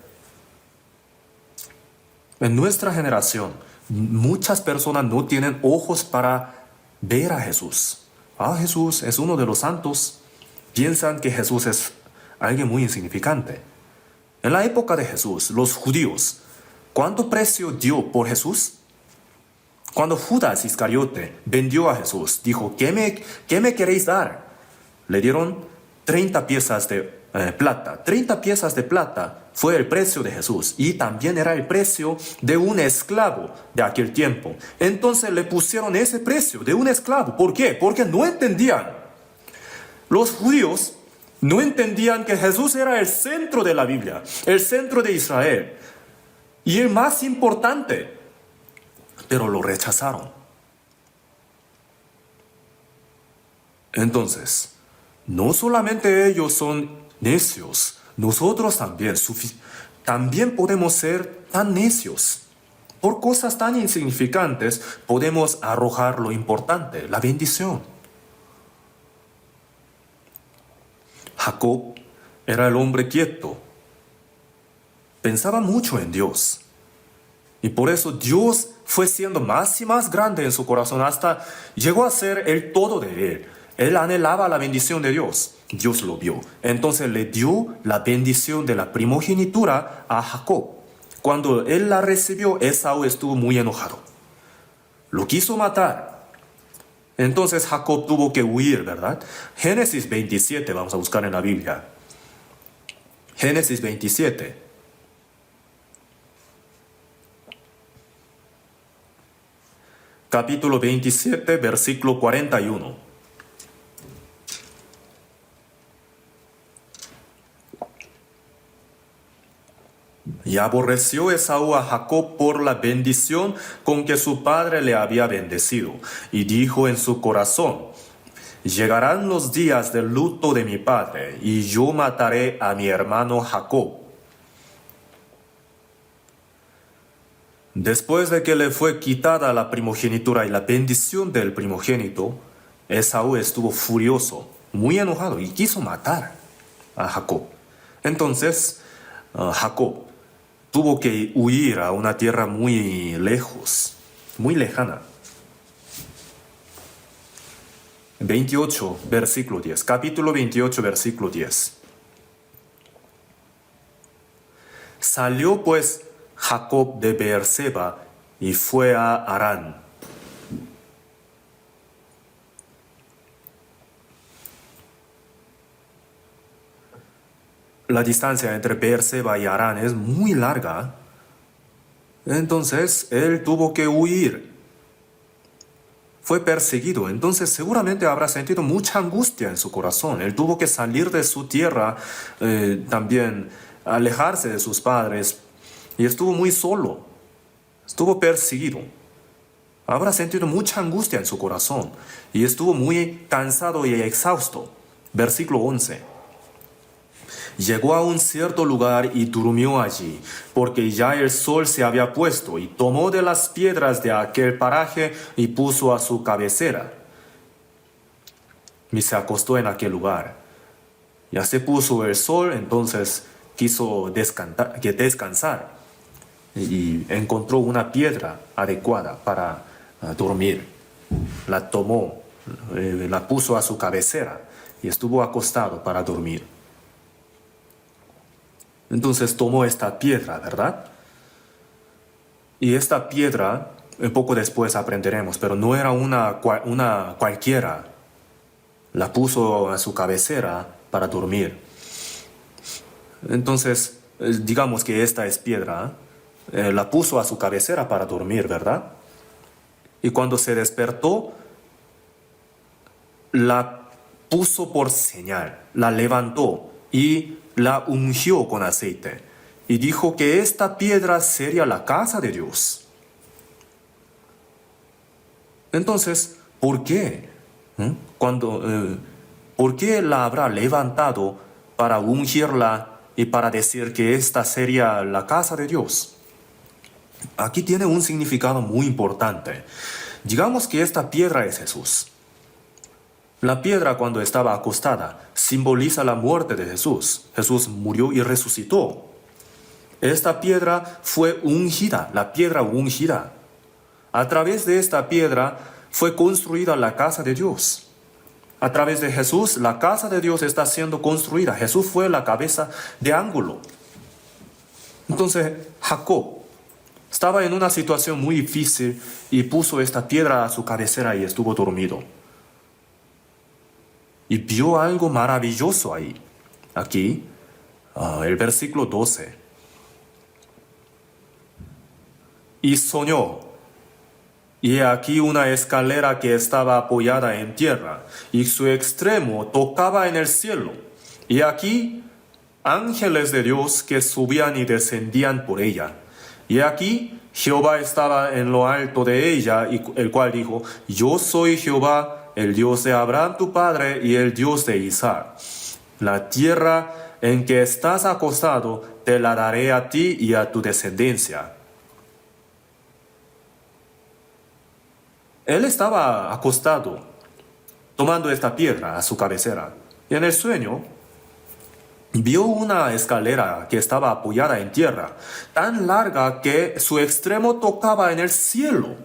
Speaker 1: En nuestra generación, muchas personas no tienen ojos para ver a Jesús. Jesús es uno de los santos. Piensan que Jesús es alguien muy insignificante. En la época de Jesús, los judíos, ¿cuánto precio dio por Jesús? Cuando Judas Iscariote vendió a Jesús, dijo: ¿Qué me queréis dar? Le dieron 30 piezas de plata. 30 piezas de plata fue el precio de Jesús, y también era el precio de un esclavo de aquel tiempo. Entonces le pusieron ese precio de un esclavo. ¿Por qué? Porque no entendían. Los judíos no entendían que Jesús era el centro de la Biblia, el centro de Israel, y el más importante. Pero lo rechazaron. Entonces, no solamente ellos son necios, nosotros también podemos ser tan necios. Por cosas tan insignificantes podemos arrojar lo importante, la bendición. Jacob era el hombre quieto. Pensaba mucho en Dios. Y por eso Dios fue siendo más y más grande en su corazón hasta llegó a ser el todo de él. Él anhelaba la bendición de Dios. Dios lo vio. Entonces le dio la bendición de la primogenitura a Jacob. Cuando él la recibió, Esaú estuvo muy enojado. Lo quiso matar. Entonces Jacob tuvo que huir, ¿verdad? Génesis 27, vamos a buscar en la Biblia. Génesis 27. Capítulo 27, versículo 41. Y aborreció Esaú a Jacob por la bendición con que su padre le había bendecido, y dijo en su corazón: llegarán los días del luto de mi padre, y yo mataré a mi hermano Jacob. Después de que le fue quitada la primogenitura y la bendición del primogénito, Esaú estuvo furioso, muy enojado, y quiso matar a Jacob. Entonces, Jacob tuvo que huir a una tierra muy lejos, muy lejana. 28, versículo 10. Capítulo 28, versículo 10. Salió pues Jacob de Beerseba y fue a Harán. La distancia entre Beerseba y Harán es muy larga. Entonces él tuvo que huir. Fue perseguido. Entonces seguramente habrá sentido mucha angustia en su corazón. Él tuvo que salir de su tierra, también alejarse de sus padres. Y estuvo muy solo. Estuvo perseguido. Habrá sentido mucha angustia en su corazón. Y estuvo muy cansado y exhausto. Versículo 11. Llegó a un cierto lugar y durmió allí, porque ya el sol se había puesto, y tomó de las piedras de aquel paraje y puso a su cabecera. Y se acostó en aquel lugar. Ya se puso el sol, entonces quiso descansar. Y encontró una piedra adecuada para dormir. La tomó, la puso a su cabecera y estuvo acostado para dormir. Entonces tomó esta piedra, ¿verdad? Y esta piedra, poco después aprenderemos, pero no era una cualquiera. La puso a su cabecera para dormir. Entonces, digamos que esta es piedra. La puso a su cabecera para dormir, ¿verdad? Y cuando se despertó, la puso por señal, la levantó y la ungió con aceite. Y dijo que esta piedra sería la casa de Dios. Entonces, ¿por qué? ¿Por qué la habrá levantado para ungirla y para decir que esta sería la casa de Dios? Aquí tiene un significado muy importante. Digamos que esta piedra es Jesús. La piedra, cuando estaba acostada, simboliza la muerte de Jesús. Jesús murió y resucitó. Esta piedra fue ungida, la piedra ungida. A través de esta piedra fue construida la casa de Dios. A través de Jesús, la casa de Dios está siendo construida. Jesús fue la cabeza de ángulo. Entonces, Jacob estaba en una situación muy difícil y puso esta piedra a su cabecera y estuvo dormido. Y vio algo maravilloso ahí. Aquí, el versículo 12. Y soñó. Y aquí una escalera que estaba apoyada en tierra, y su extremo tocaba en el cielo. Y aquí ángeles de Dios que subían y descendían por ella. Y aquí Jehová estaba en lo alto de ella, y el cual dijo: yo soy Jehová, el Dios de Abraham tu padre y el Dios de Isaac. La tierra en que estás acostado te la daré a ti y a tu descendencia. Él estaba acostado, tomando esta piedra a su cabecera, y en el sueño vio una escalera que estaba apoyada en tierra, tan larga que su extremo tocaba en el cielo.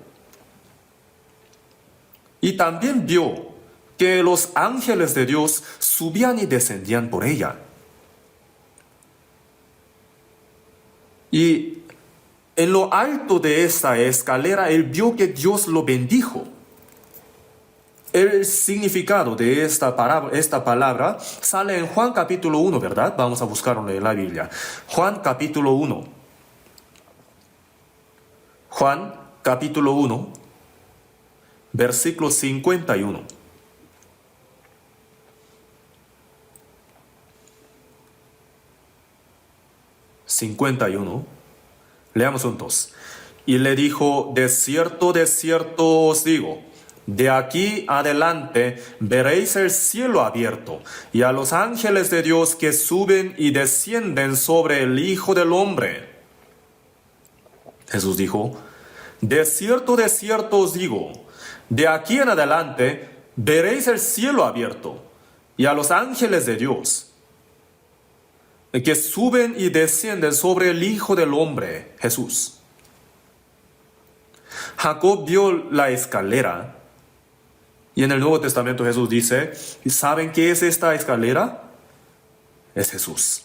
Speaker 1: Y también vio que los ángeles de Dios subían y descendían por ella. Y en lo alto de esta escalera, él vio que Dios lo bendijo. El significado de esta palabra sale en Juan capítulo 1, ¿verdad? Vamos a buscarlo en la Biblia. Juan capítulo 1. Juan capítulo 1, versículo 51. Leamos juntos. Y le dijo, de cierto os digo, de aquí adelante veréis el cielo abierto y a los ángeles de Dios que suben y descienden sobre el Hijo del Hombre. Jesús dijo, de cierto os digo, de aquí en adelante veréis el cielo abierto y a los ángeles de Dios que suben y descienden sobre el Hijo del Hombre, Jesús. Jacob vio la escalera y en el Nuevo Testamento Jesús dice, ¿saben qué es esta escalera? Es Jesús.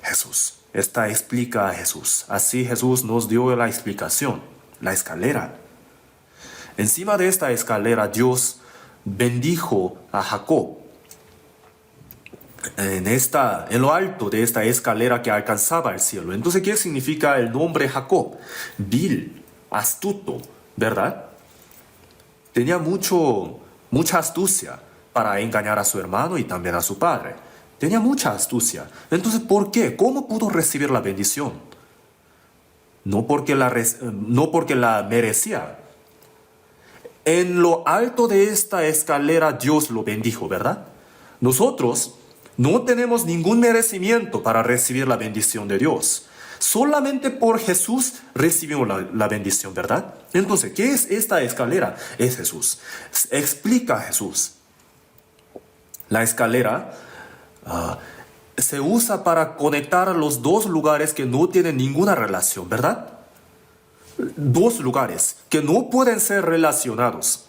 Speaker 1: Jesús. Esta explica a Jesús. Así Jesús nos dio la explicación, la escalera. Encima de esta escalera Dios bendijo a Jacob. En lo alto de esta escalera que alcanzaba el cielo. Entonces, ¿qué significa el nombre Jacob? Vil, astuto, ¿verdad? Tenía mucha astucia para engañar a su hermano y también a su padre. Tenía mucha astucia. Entonces, ¿por qué? ¿Cómo pudo recibir la bendición? No porque la merecía. En lo alto de esta escalera Dios lo bendijo, ¿verdad? Nosotros no tenemos ningún merecimiento para recibir la bendición de Dios. Solamente por Jesús recibimos la bendición, ¿verdad? Entonces, ¿qué es esta escalera? Es Jesús. Explica Jesús. La escalera se usa para conectar los dos lugares que no tienen ninguna relación, ¿verdad? Dos lugares que no pueden ser relacionados.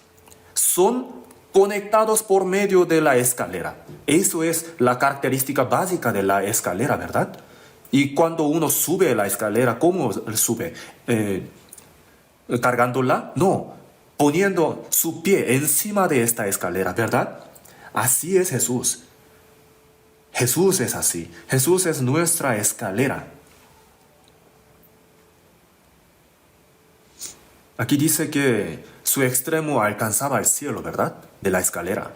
Speaker 1: Son conectados por medio de la escalera. Eso es la característica básica de la escalera, ¿verdad? Y cuando uno sube la escalera, ¿cómo sube? ¿Cargándola? No, poniendo su pie encima de esta escalera, ¿verdad? Así es Jesús. Jesús es así. Jesús es nuestra escalera. Aquí dice que su extremo alcanzaba el cielo, ¿verdad? De la escalera.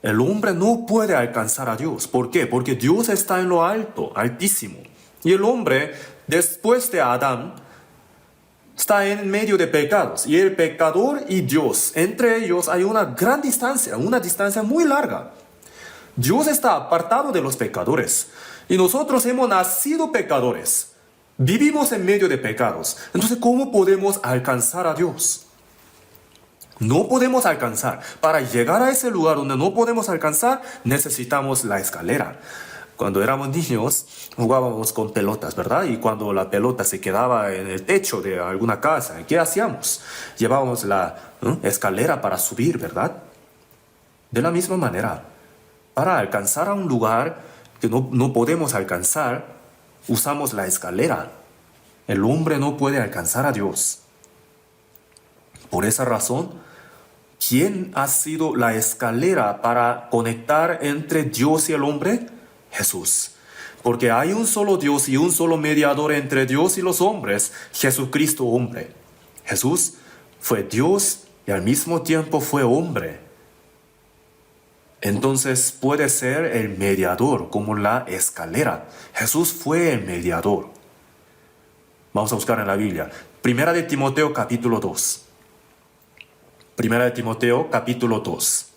Speaker 1: El hombre no puede alcanzar a Dios. ¿Por qué? Porque Dios está en lo alto, altísimo. Y el hombre, después de Adán, está en medio de pecados. Y el pecador y Dios, entre ellos hay una gran distancia, una distancia muy larga. Dios está apartado de los pecadores. Y nosotros hemos nacido pecadores. Vivimos en medio de pecados. Entonces, ¿cómo podemos alcanzar a Dios? No podemos alcanzar. Para llegar a ese lugar donde no podemos alcanzar, necesitamos la escalera. Cuando éramos niños, jugábamos con pelotas, ¿verdad? Y cuando la pelota se quedaba en el techo de alguna casa, ¿qué hacíamos? Llevábamos la escalera para subir, ¿verdad? De la misma manera, para alcanzar a un lugar que no podemos alcanzar, usamos la escalera. El hombre no puede alcanzar a Dios. Por esa razón, ¿quién ha sido la escalera para conectar entre Dios y el hombre? Jesús. Porque hay un solo Dios y un solo mediador entre Dios y los hombres, Jesucristo hombre. Jesús fue Dios y al mismo tiempo fue hombre. Entonces puede ser el mediador como la escalera. Jesús fue el mediador. Vamos a buscar en la Biblia. Primera de Timoteo capítulo 2. Primera de Timoteo capítulo 2.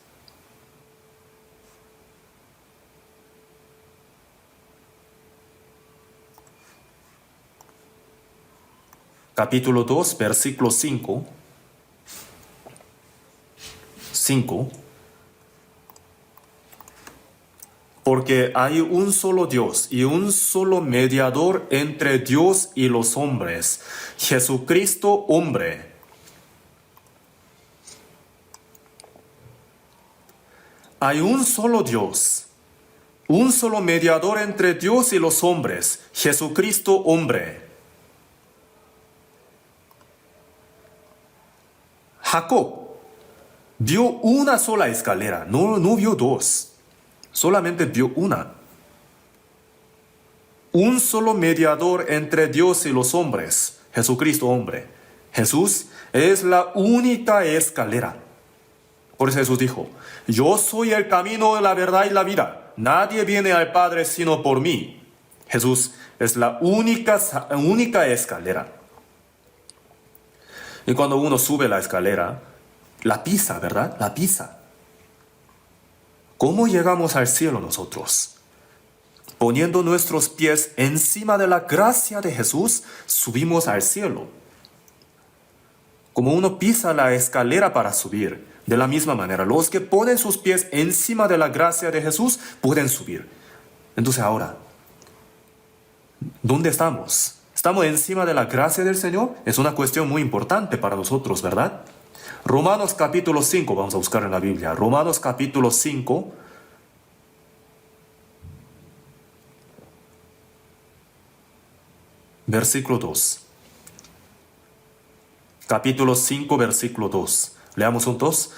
Speaker 1: capítulo 2, versículo 5. 5. Porque hay un solo Dios y un solo mediador entre Dios y los hombres, Jesucristo hombre. Hay un solo Dios, un solo mediador entre Dios y los hombres, Jesucristo hombre. Jacob vio una sola escalera, no vio dos. Solamente vio una. Un solo mediador entre Dios y los hombres, Jesucristo hombre. Jesús es la única escalera. Por eso Jesús dijo, yo soy el camino, la verdad y la vida. Nadie viene al Padre sino por mí. Jesús es la única escalera. Y cuando uno sube la escalera, la pisa, ¿verdad? La pisa. ¿Cómo llegamos al cielo nosotros? Poniendo nuestros pies encima de la gracia de Jesús, subimos al cielo. Como uno pisa la escalera para subir, de la misma manera, los que ponen sus pies encima de la gracia de Jesús pueden subir. Entonces ahora, ¿dónde estamos? ¿Estamos encima de la gracia del Señor? Es una cuestión muy importante para nosotros, ¿verdad? Romanos capítulo 5, vamos a buscar en la Biblia. Romanos capítulo 5, versículo 2. Capítulo 5, versículo 2. Leamos juntos.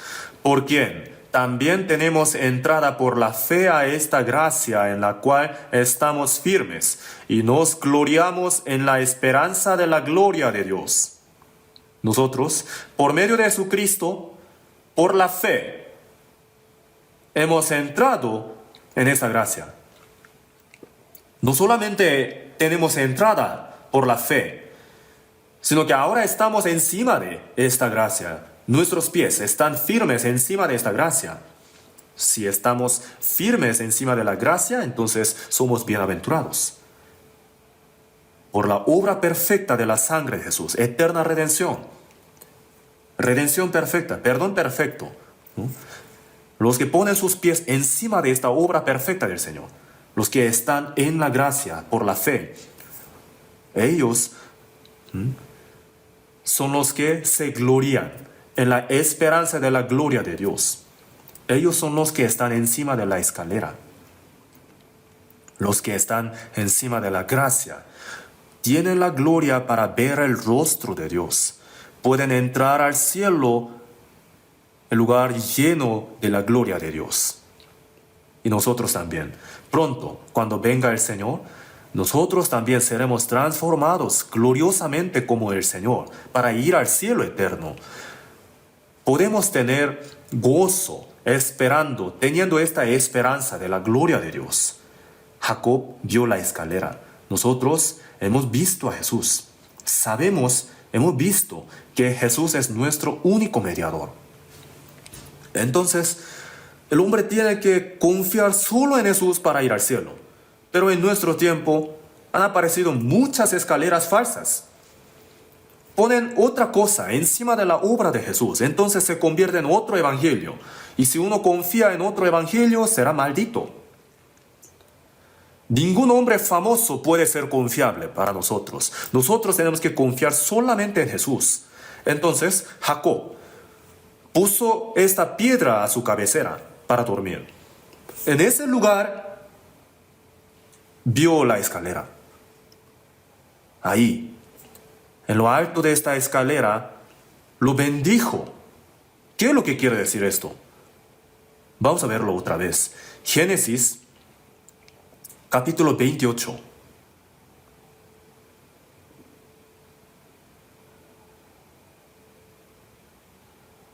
Speaker 1: Por quien también tenemos entrada por la fe a esta gracia en la cual estamos firmes y nos gloriamos en la esperanza de la gloria de Dios. Nosotros, por medio de Jesucristo, por la fe, hemos entrado en esta gracia. No solamente tenemos entrada por la fe, sino que ahora estamos encima de esta gracia. Nuestros pies están firmes encima de esta gracia. Si estamos firmes encima de la gracia, entonces somos bienaventurados. Por la obra perfecta de la sangre de Jesús, eterna redención. Redención perfecta, perdón perfecto. ¿No? Los que ponen sus pies encima de esta obra perfecta del Señor, los que están en la gracia por la fe, ellos son los que se glorían en la esperanza de la gloria de Dios. Ellos son los que están encima de la escalera. Los que están encima de la gracia tienen la gloria para ver el rostro de Dios. Pueden entrar al cielo, el lugar lleno de la gloria de Dios. Y nosotros también. Pronto, cuando venga el Señor, nosotros también seremos transformados gloriosamente como el Señor para ir al cielo eterno. Podemos tener gozo esperando, teniendo esta esperanza de la gloria de Dios. Jacob vio la escalera. Nosotros hemos visto a Jesús. Sabemos, hemos visto que Jesús es nuestro único mediador. Entonces, el hombre tiene que confiar solo en Jesús para ir al cielo. Pero en nuestro tiempo han aparecido muchas escaleras falsas. Ponen otra cosa encima de la obra de Jesús, entonces se convierte en otro evangelio. Y si uno confía en otro evangelio, será maldito. Ningún hombre famoso puede ser confiable para nosotros. Nosotros tenemos que confiar solamente en Jesús. Entonces, Jacob puso esta piedra a su cabecera para dormir. En ese lugar vio la escalera. Ahí, en lo alto de esta escalera, lo bendijo. ¿Qué es lo que quiere decir esto? Vamos a verlo otra vez. Génesis, capítulo 28.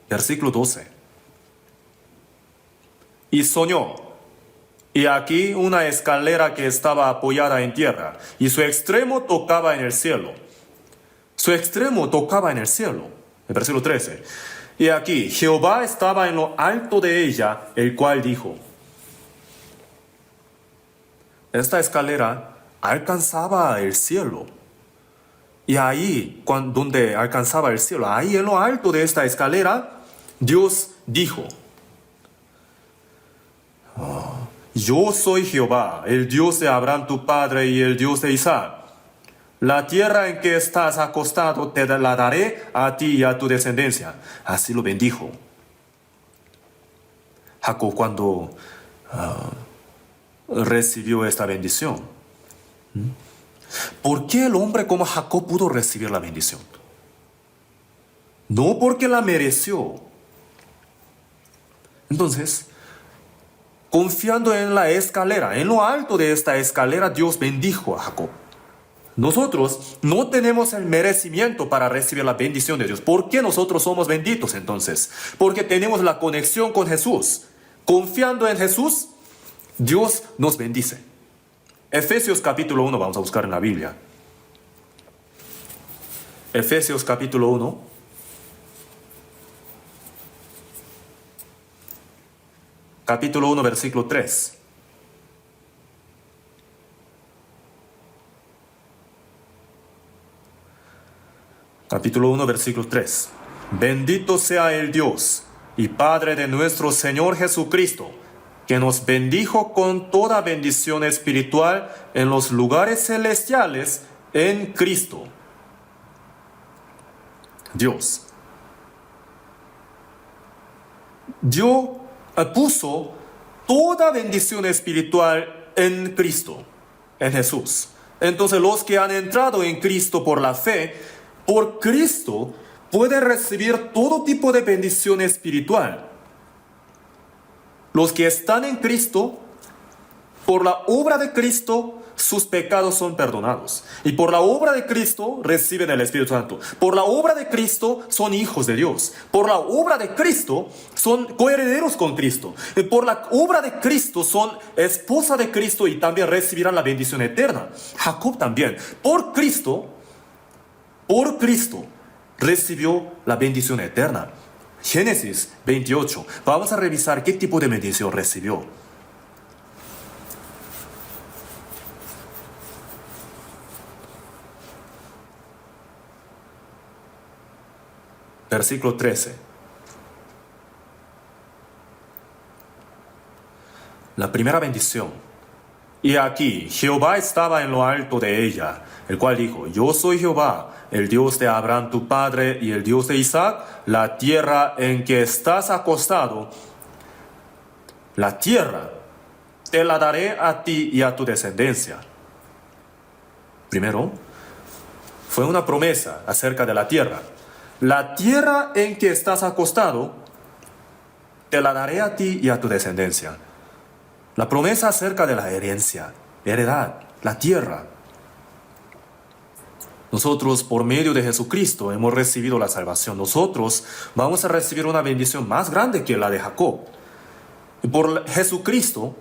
Speaker 1: Versículo 12. Y soñó, y aquí una escalera que estaba apoyada en tierra, y su extremo tocaba en el cielo. Su extremo tocaba en el cielo. El versículo 13. Y aquí Jehová estaba en lo alto de ella, el cual dijo. Esta escalera alcanzaba el cielo. Y ahí, donde alcanzaba el cielo, ahí en lo alto de esta escalera, Dios dijo, yo soy Jehová, el Dios de Abraham tu padre y el Dios de Isaac. La tierra en que estás acostado te la daré a ti y a tu descendencia. Así lo bendijo. Jacob cuando recibió esta bendición. ¿Por qué el hombre como Jacob pudo recibir la bendición? No porque la mereció. Entonces, confiando en la escalera, en lo alto de esta escalera, Dios bendijo a Jacob. Nosotros no tenemos el merecimiento para recibir la bendición de Dios. ¿Por qué nosotros somos benditos entonces? Porque tenemos la conexión con Jesús. Confiando en Jesús, Dios nos bendice. Efesios capítulo 1, vamos a buscar en la Biblia. Efesios capítulo 1. Capítulo 1, versículo 3. Capítulo 1, versículo 3. Bendito sea el Dios y Padre de nuestro Señor Jesucristo, que nos bendijo con toda bendición espiritual en los lugares celestiales en Cristo. Dios puso toda bendición espiritual en Cristo, en Jesús. Entonces los que han entrado en Cristo por la fe, por Cristo, pueden recibir todo tipo de bendición espiritual. Los que están en Cristo, por la obra de Cristo, sus pecados son perdonados. Y por la obra de Cristo reciben el Espíritu Santo. Por la obra de Cristo son hijos de Dios. Por la obra de Cristo son coherederos con Cristo. Y por la obra de Cristo son esposa de Cristo y también recibirán la bendición eterna. Jacob también. Por Cristo recibió la bendición eterna. Génesis 28. Vamos a revisar qué tipo de bendición recibió. Versículo 13. La primera bendición. Y aquí, Jehová estaba en lo alto de ella, el cual dijo, yo soy Jehová, el Dios de Abraham tu padre y el Dios de Isaac. La tierra en que estás acostado, la tierra te la daré a ti y a tu descendencia. Primero, fue una promesa acerca de la tierra. La tierra en que estás acostado, te la daré a ti y a tu descendencia. La promesa acerca de la herencia, heredad, la tierra. Nosotros, por medio de Jesucristo, hemos recibido la salvación. Nosotros vamos a recibir una bendición más grande que la de Jacob. Y por Jesucristo,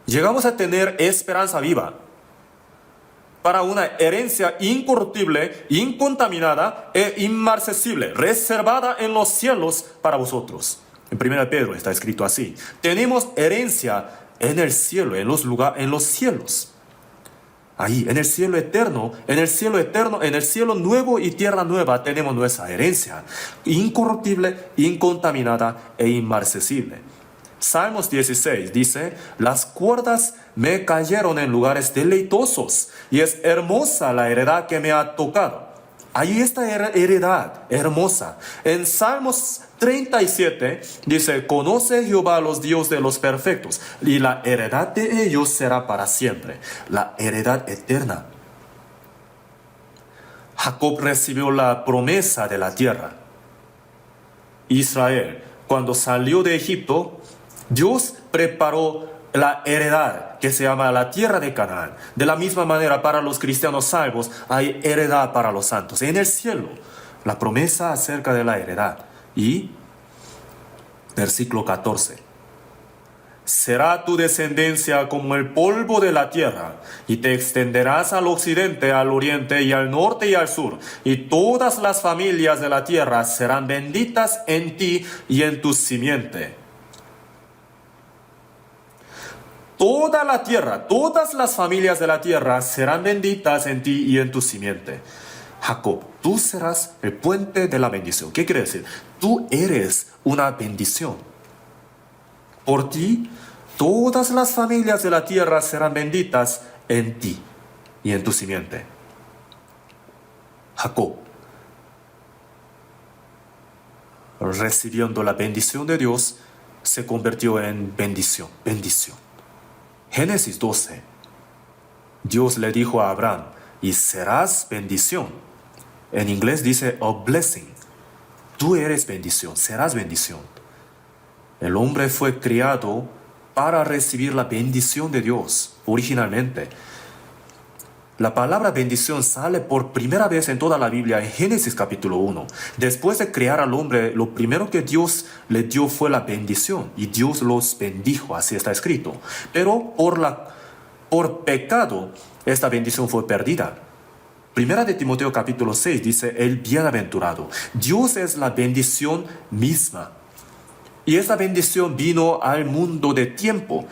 Speaker 1: llegamos a tener esperanza viva para una herencia incorruptible, incontaminada e inmarcesible, reservada en los cielos para vosotros. En 1 Pedro está escrito así. Tenemos herencia en el cielo, en los cielos. Ahí, en el cielo eterno, en el cielo nuevo y tierra nueva, tenemos nuestra herencia, incorruptible, incontaminada e inmarcesible. Salmos 16 dice, las cuerdas me cayeron en lugares deleitosos, y es hermosa la heredad que me ha tocado. Ahí está heredad hermosa. En Salmos 37 dice, conoce Jehová a los Dios de los perfectos, y la heredad de ellos será para siempre, la heredad eterna. Jacob recibió la promesa de la tierra. Israel, cuando salió de Egipto, Dios preparó la heredad que se llama la tierra de Canaán. De la misma manera, para los cristianos salvos hay heredad para los santos. En el cielo, la promesa acerca de la heredad. Y versículo 14. Será tu descendencia como el polvo de la tierra, y te extenderás al occidente, al oriente y al norte y al sur, y todas las familias de la tierra serán benditas en ti y en tu simiente. Toda la tierra, todas las familias de la tierra serán benditas en ti y en tu simiente. Jacob, tú serás el puente de la bendición. ¿Qué quiere decir? Tú eres una bendición. Por ti, todas las familias de la tierra serán benditas en ti y en tu simiente. Jacob, recibiendo la bendición de Dios, se convirtió en bendición. Génesis 12. Dios le dijo a Abraham, y serás bendición. En inglés dice a blessing. Tú eres bendición, serás bendición. El hombre fue criado para recibir la bendición de Dios originalmente. La palabra bendición sale por primera vez en toda la Biblia en Génesis capítulo 1. Después de crear al hombre, lo primero que Dios le dio fue la bendición. Y Dios los bendijo, así está escrito. Pero por pecado, esta bendición fue perdida. Primera de Timoteo capítulo 6 dice, el bienaventurado. Dios es la bendición misma. Y esta bendición vino al mundo de tiempo,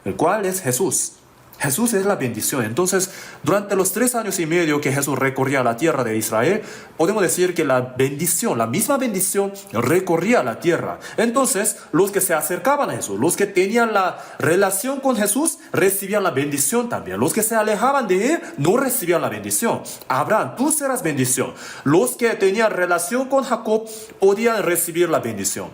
Speaker 1: el cual es Jesús. Jesús es la bendición. Entonces, durante los 3 años y medio que Jesús recorría la tierra de Israel, podemos decir que la bendición, la misma bendición, recorría la tierra. Entonces, los que se acercaban a Jesús, los que tenían la relación con Jesús, recibían la bendición también. Los que se alejaban de Él, no recibían la bendición. Abraham, tú serás bendición. Los que tenían relación con Jacob, podían recibir la bendición.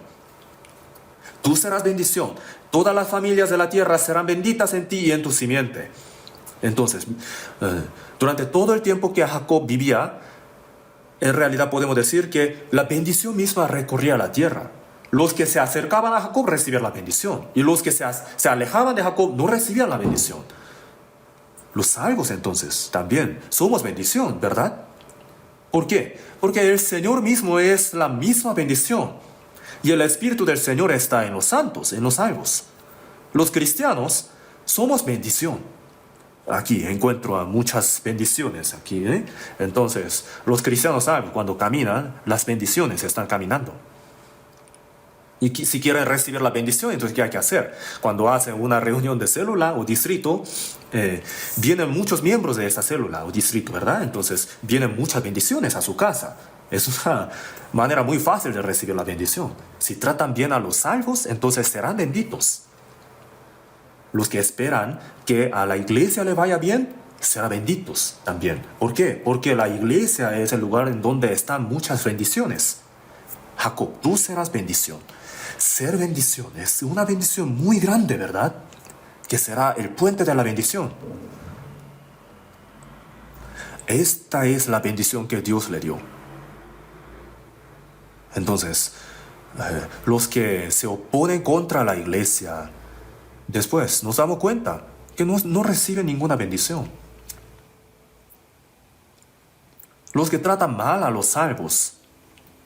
Speaker 1: Tú serás bendición. Todas las familias de la tierra serán benditas en ti y en tu simiente. Entonces, durante todo el tiempo que Jacob vivía, en realidad podemos decir que la bendición misma recorría la tierra. Los que se acercaban a Jacob recibían la bendición. Y los que se alejaban de Jacob no recibían la bendición. Los salvos entonces también somos bendición, ¿verdad? ¿Por qué? Porque el Señor mismo es la misma bendición. Y el Espíritu del Señor está en los santos, en los salvos. Los cristianos somos bendición. Aquí encuentro muchas bendiciones. Aquí, Entonces, los cristianos saben, cuando caminan, las bendiciones están caminando. Y si quieren recibir la bendición, entonces ¿qué hay que hacer? Cuando hacen una reunión de célula o distrito, vienen muchos miembros de esa célula o distrito, ¿verdad? Entonces, vienen muchas bendiciones a su casa. Es una manera muy fácil de recibir la bendición. Si tratan bien a los salvos, entonces serán benditos. Los que esperan que a la iglesia le vaya bien, serán benditos también. ¿Por qué? Porque la iglesia es el lugar en donde están muchas bendiciones. Jacob, tú serás bendición. Ser bendición es una bendición muy grande, ¿verdad? Que será el puente de la bendición. Esta es la bendición que Dios le dio. Entonces, los que se oponen contra la iglesia, después nos damos cuenta que no reciben ninguna bendición. Los que tratan mal a los salvos,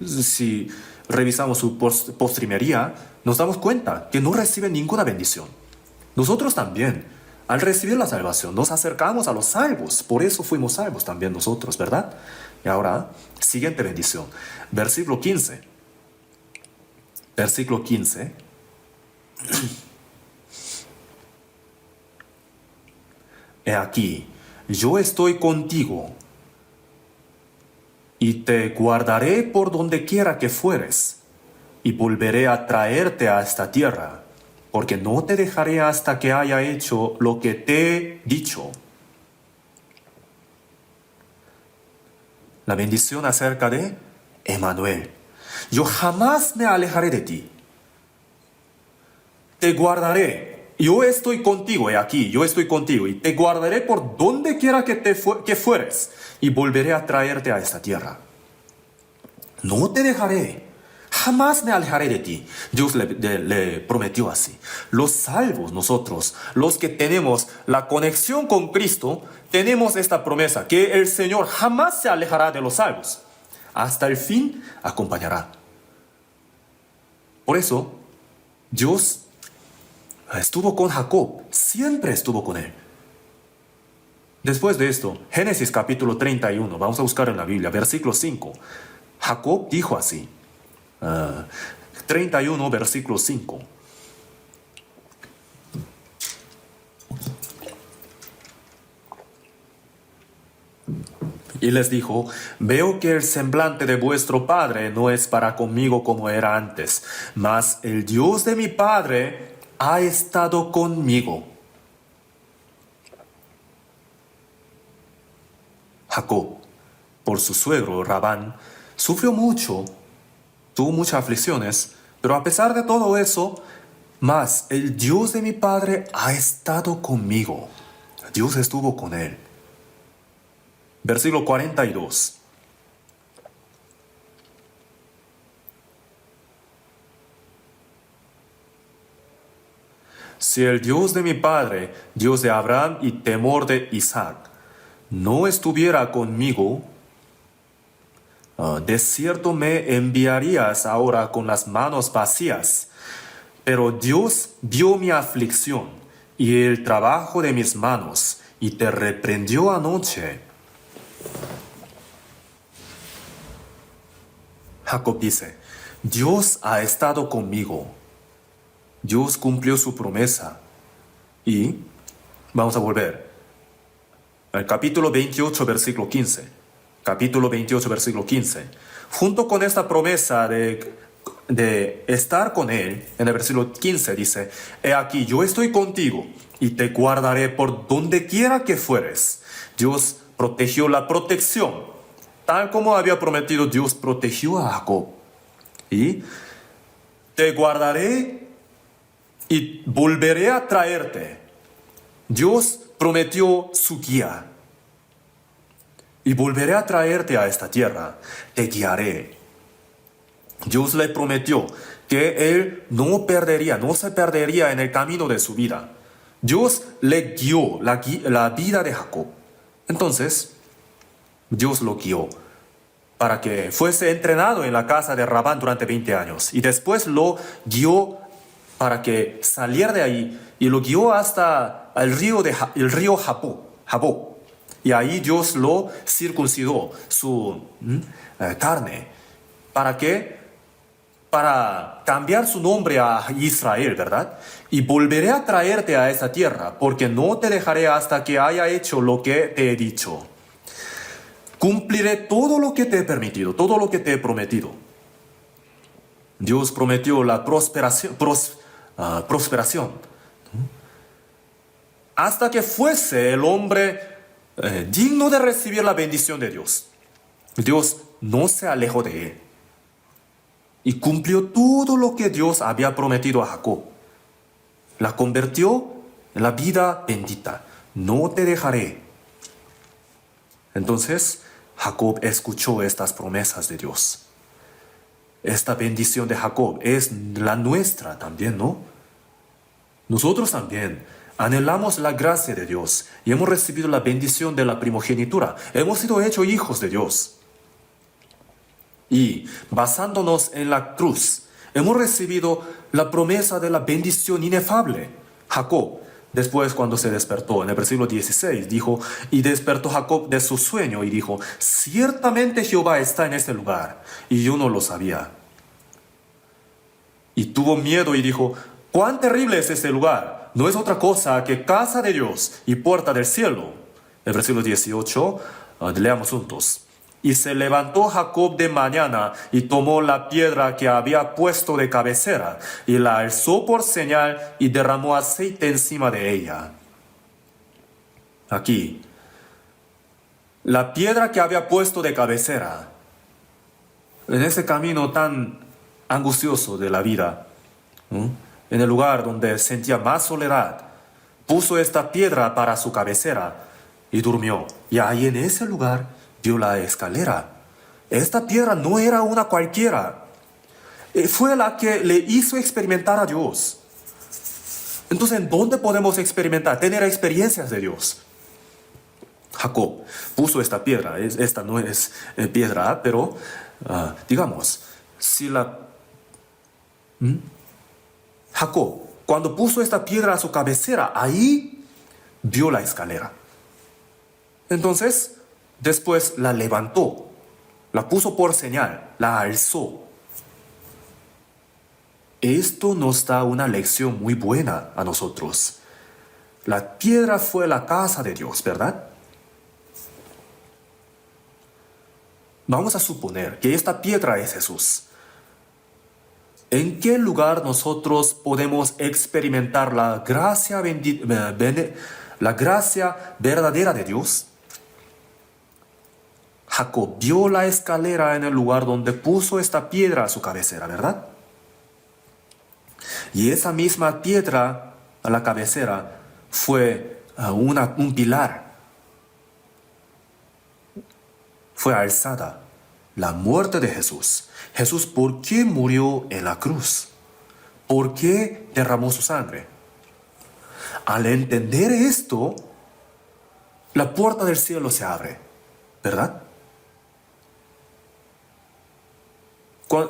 Speaker 1: si revisamos su postrimería, nos damos cuenta que no reciben ninguna bendición. Nosotros también, al recibir la salvación, nos acercamos a los salvos. Por eso fuimos salvos también nosotros, ¿verdad? Y ahora, siguiente bendición. Versículo 15. Versículo 15. He aquí, yo estoy contigo y te guardaré por donde quiera que fueres, y volveré a traerte a esta tierra, porque no te dejaré hasta que haya hecho lo que te he dicho. La bendición acerca de Emmanuel. Yo jamás me alejaré de ti. Te guardaré. Yo estoy contigo, he aquí, yo estoy contigo, y te guardaré por donde quiera que fueres, y volveré a traerte a esta tierra. No te dejaré, jamás me alejaré de ti. Dios le prometió así. Los salvos, nosotros, los que tenemos la conexión con Cristo, tenemos esta promesa, que el Señor jamás se alejará de los salvos. Hasta el fin acompañará. Por eso, Dios estuvo con Jacob, siempre estuvo con él. Después de esto, Génesis capítulo 31, vamos a buscar en la Biblia, versículo 5. Jacob dijo así, 31, versículo 5. Y les dijo, veo que el semblante de vuestro padre no es para conmigo como era antes, mas el Dios de mi padre ha estado conmigo. Jacob, por su suegro Labán, sufrió mucho, tuvo muchas aflicciones, pero a pesar de todo eso, mas el Dios de mi padre ha estado conmigo. Dios estuvo con él. Versículo 42. Si el Dios de mi padre, Dios de Abraham y temor de Isaac, no estuviera conmigo, de cierto me enviarías ahora con las manos vacías. Pero Dios vio mi aflicción y el trabajo de mis manos y te reprendió anoche. Jacob dice, Dios ha estado conmigo. Dios cumplió su promesa. Y vamos a volver al capítulo 28, versículo 15. Capítulo 28, versículo 15. Junto con esta promesa de estar con él, en el versículo 15 dice, he aquí, yo estoy contigo y te guardaré por donde quiera que fueres. Dios protegió la protección. Tal como había prometido, Dios protegió a Jacob. Y te guardaré y volveré a traerte. Dios prometió su guía. Y volveré a traerte a esta tierra. Te guiaré. Dios le prometió que él no se perdería en el camino de su vida. Dios le guió la vida de Jacob. Entonces, Dios lo guió para que fuese entrenado en la casa de Labán durante 20 años. Y después lo guió para que saliera de ahí y lo guió hasta el río Jabó. Y ahí Dios lo circuncidó, su carne. ¿Para qué? Para cambiar su nombre a Israel, ¿verdad? Y volveré a traerte a esa tierra, porque no te dejaré hasta que haya hecho lo que te he dicho. Cumpliré todo lo que te he permitido, todo lo que te he prometido. Dios prometió la prosperación, hasta que fuese el hombre digno de recibir la bendición de Dios. Dios no se alejó de él y cumplió todo lo que Dios había prometido a Jacob. La convirtió en la vida bendita. No te dejaré. Entonces, Jacob escuchó estas promesas de Dios. Esta bendición de Jacob es la nuestra también, ¿no? Nosotros también anhelamos la gracia de Dios y hemos recibido la bendición de la primogenitura. Hemos sido hechos hijos de Dios. Y basándonos en la cruz, hemos recibido la promesa de la bendición inefable. Jacob, después cuando se despertó, en el versículo 16, dijo, y despertó Jacob de su sueño y dijo, ciertamente Jehová está en este lugar, y yo no lo sabía. Y tuvo miedo y dijo, cuán terrible es este lugar, no es otra cosa que casa de Dios y puerta del cielo. El versículo 18, leamos juntos. Y se levantó Jacob de mañana y tomó la piedra que había puesto de cabecera y la alzó por señal y derramó aceite encima de ella. Aquí, la piedra que había puesto de cabecera, en ese camino tan angustioso de la vida, en el lugar donde sentía más soledad, puso esta piedra para su cabecera y durmió. Y ahí en ese lugar vio la escalera. Esta piedra no era una cualquiera. Fue la que le hizo experimentar a Dios. Entonces, ¿en dónde podemos experimentar, tener experiencias de Dios? Jacob puso esta piedra. Esta no es piedra, pero digamos, si Jacob, cuando puso esta piedra a su cabecera, ahí vio la escalera. Entonces, después la levantó, la puso por señal, la alzó. Esto nos da una lección muy buena a nosotros. La piedra fue la casa de Dios, ¿verdad? Vamos a suponer que esta piedra es Jesús. ¿En qué lugar nosotros podemos experimentar la gracia, la gracia verdadera de Dios? Jacob vio la escalera en el lugar donde puso esta piedra a su cabecera, ¿verdad? Y esa misma piedra a la cabecera fue un pilar. Fue alzada la muerte de Jesús. Jesús, ¿por qué murió en la cruz? ¿Por qué derramó su sangre? Al entender esto, la puerta del cielo se abre, ¿verdad?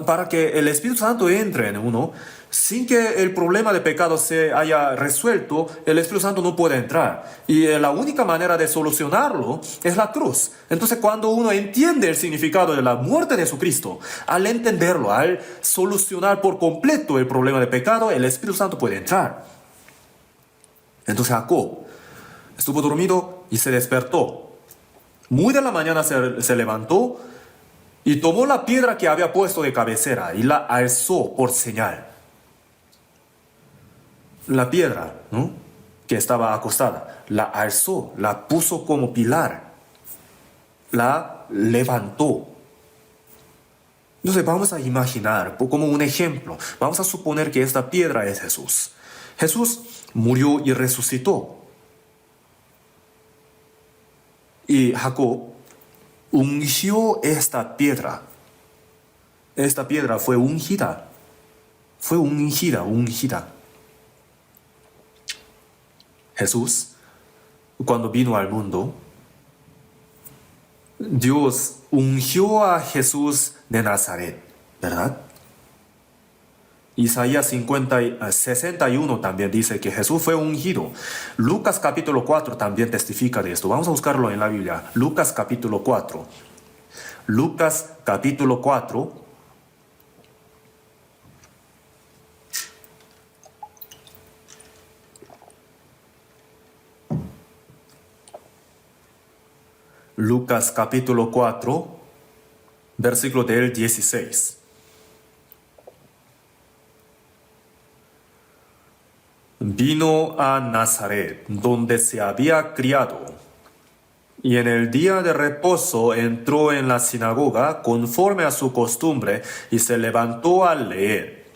Speaker 1: Para que el Espíritu Santo entre en uno, sin que el problema de pecado se haya resuelto, el Espíritu Santo no puede entrar. Y la única manera de solucionarlo es la cruz. Entonces, cuando uno entiende el significado de la muerte de Jesucristo, al entenderlo, al solucionar por completo el problema de pecado, el Espíritu Santo puede entrar. Entonces Jacob estuvo dormido y se despertó. Muy de la mañana se levantó y tomó la piedra que había puesto de cabecera y la alzó por señal. La piedra, ¿no?, que estaba acostada, la alzó, la puso como pilar, la levantó. Entonces vamos a imaginar, como un ejemplo, vamos a suponer que esta piedra es Jesús. Jesús murió y resucitó. Y Jacob ungió esta piedra. Esta piedra fue ungida. Fue ungida. Jesús, cuando vino al mundo, Dios ungió a Jesús de Nazaret, ¿verdad? Isaías 61 también dice que Jesús fue ungido. Lucas capítulo 4 también testifica de esto. Vamos a buscarlo en la Biblia. Lucas capítulo 4. Lucas capítulo 4. Lucas capítulo 4, versículo del 16. Vino a Nazaret, donde se había criado, y en el día de reposo entró en la sinagoga conforme a su costumbre y se levantó a leer.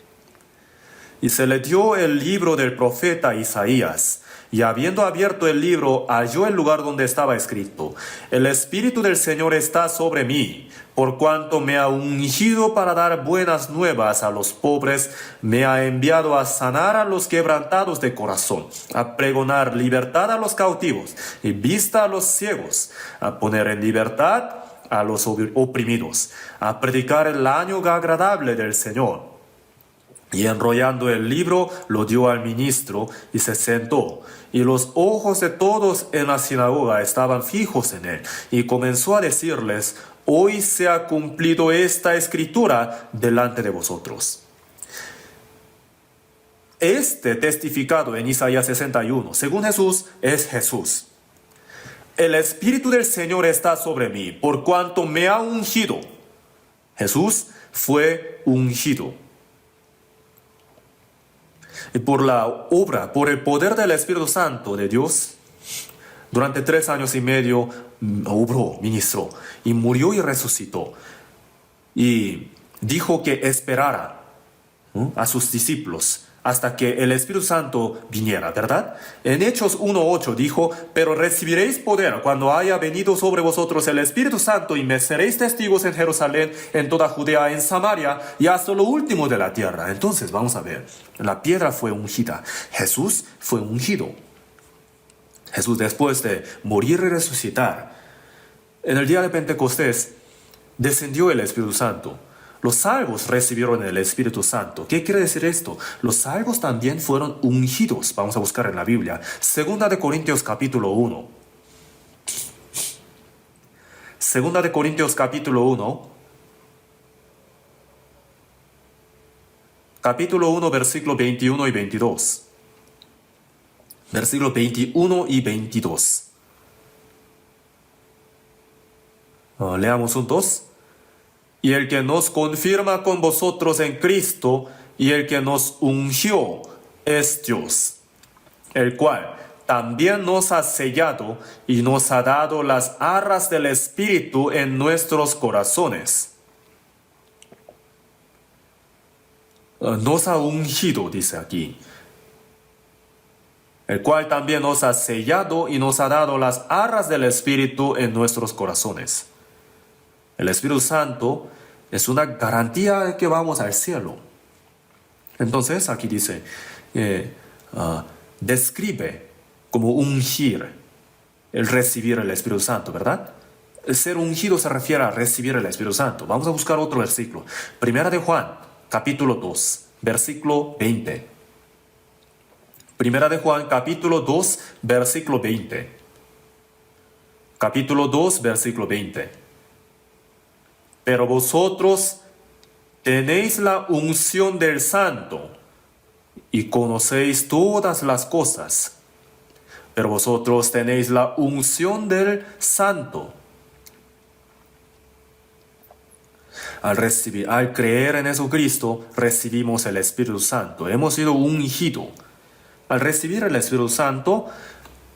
Speaker 1: Y se le dio el libro del profeta Isaías, y habiendo abierto el libro, halló el lugar donde estaba escrito: El Espíritu del Señor está sobre mí, por cuanto me ha ungido para dar buenas nuevas a los pobres, me ha enviado a sanar a los quebrantados de corazón, a pregonar libertad a los cautivos y vista a los ciegos, a poner en libertad a los oprimidos, a predicar el año agradable del Señor. Y enrollando el libro, lo dio al ministro y se sentó. Y los ojos de todos en la sinagoga estaban fijos en él. Y comenzó a decirles: Hoy se ha cumplido esta escritura delante de vosotros. Este testificado en Isaías 61, según Jesús, es Jesús. El Espíritu del Señor está sobre mí, por cuanto me ha ungido. Jesús fue ungido. Y por la obra, por el poder del Espíritu Santo de Dios, durante 3 años y medio obró, ministró, y murió y resucitó. Y dijo que esperara, ¿no?, a sus discípulos hasta que el Espíritu Santo viniera, ¿verdad? En Hechos 1:8 dijo: Pero recibiréis poder cuando haya venido sobre vosotros el Espíritu Santo, y me seréis testigos en Jerusalén, en toda Judea, en Samaria y hasta lo último de la tierra. Entonces vamos a ver, la piedra fue ungida, Jesús fue ungido. Jesús, después de morir y resucitar, en el día de Pentecostés descendió el Espíritu Santo. Los salvos recibieron el Espíritu Santo. ¿Qué quiere decir esto? Los salvos también fueron ungidos. Vamos a buscar en la Biblia. Segunda de Corintios capítulo 1. Segunda de Corintios capítulo 1. Capítulo 1, versículo 21 y 22. Versículo 21 y 22. Leamos juntos. y el que nos confirma con vosotros en Cristo, y el que nos ungió es Dios, el cual también nos ha sellado y nos ha dado las arras del Espíritu en nuestros corazones. Nos ha ungido, dice aquí, el cual también nos ha sellado y nos ha dado las arras del Espíritu en nuestros corazones. El Espíritu Santo es una garantía de que vamos al cielo. Entonces, aquí dice, describe como ungir, el recibir el Espíritu Santo, ¿verdad? El ser ungido se refiere a recibir el Espíritu Santo. Vamos a buscar otro versículo. Primera de Juan, capítulo 2, versículo 20. Primera de Juan, capítulo 2, versículo 20. Capítulo 2, versículo 20. Pero vosotros tenéis la unción del Santo y conocéis todas las cosas. Pero vosotros tenéis la unción del Santo. Al creer en Jesucristo, recibimos el Espíritu Santo. Hemos sido ungidos. Al recibir el Espíritu Santo,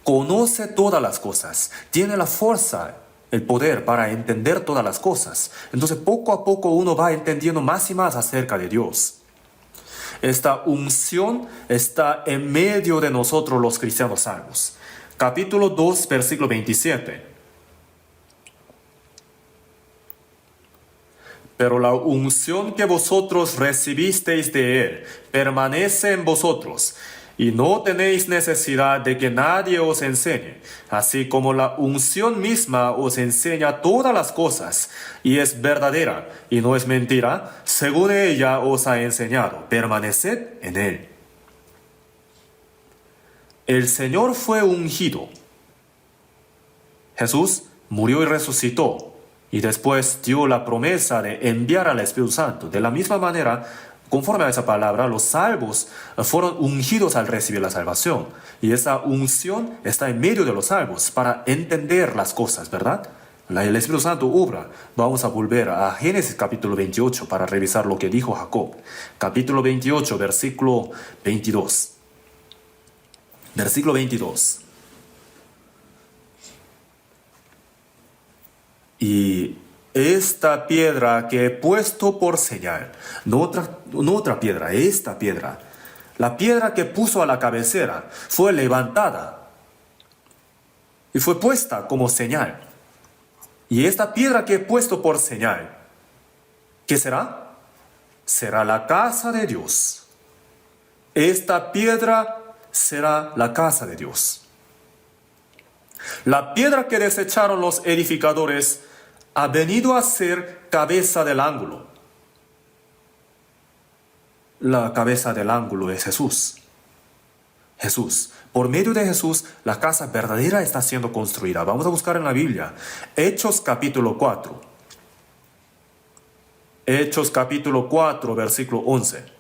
Speaker 1: conoce todas las cosas. Tiene la fuerza, el poder para entender todas las cosas. Entonces, poco a poco uno va entendiendo más y más acerca de Dios. Esta unción está en medio de nosotros los cristianos salvos. Capítulo 2, versículo 27. Pero la unción que vosotros recibisteis de Él permanece en vosotros, y no tenéis necesidad de que nadie os enseñe, así como la unción misma os enseña todas las cosas, y es verdadera, y no es mentira, según ella os ha enseñado. Permaneced en Él. El Señor fue ungido. Jesús murió y resucitó, y después dio la promesa de enviar al Espíritu Santo. De la misma manera, conforme a esa palabra, los salvos fueron ungidos al recibir la salvación. Y esa unción está en medio de los salvos para entender las cosas, ¿verdad? El Espíritu Santo obra. Vamos a volver a Génesis capítulo 28 para revisar lo que dijo Jacob. Capítulo 28, versículo 22. Versículo 22. Y esta piedra que he puesto por señal, no otra piedra, esta piedra, la piedra que puso a la cabecera, fue levantada y fue puesta como señal. Y esta piedra que he puesto por señal, ¿qué será? Será la casa de Dios. Esta piedra será la casa de Dios. La piedra que desecharon los edificadores ha venido a ser cabeza del ángulo. La cabeza del ángulo es Jesús. Jesús. Por medio de Jesús, la casa verdadera está siendo construida. Vamos a buscar en la Biblia. Hechos capítulo 4. Hechos capítulo 4, versículo 11.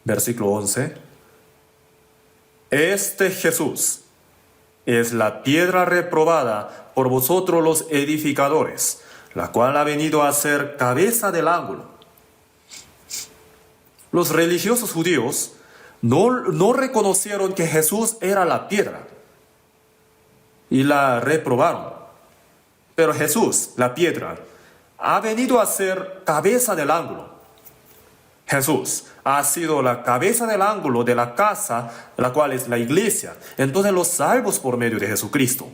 Speaker 1: Versículo 11. Este Jesús es la piedra reprobada por vosotros los edificadores, la cual ha venido a ser cabeza del ángulo. Los religiosos judíos no reconocieron que Jesús era la piedra y la reprobaron. Pero Jesús, la piedra, ha venido a ser cabeza del ángulo. Jesús ha sido la cabeza del ángulo de la casa, la cual es la iglesia. Entonces los salvos por medio de Jesucristo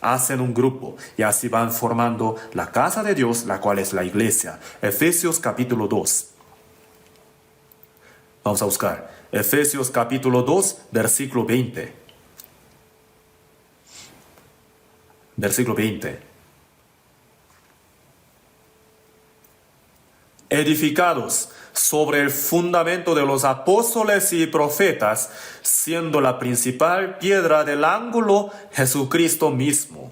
Speaker 1: hacen un grupo y así van formando la casa de Dios, la cual es la iglesia. Efesios capítulo 2. Vamos a buscar. Efesios capítulo 2, versículo 20. Versículo 20. Edificados sobre el fundamento de los apóstoles y profetas, siendo la principal piedra del ángulo Jesucristo mismo,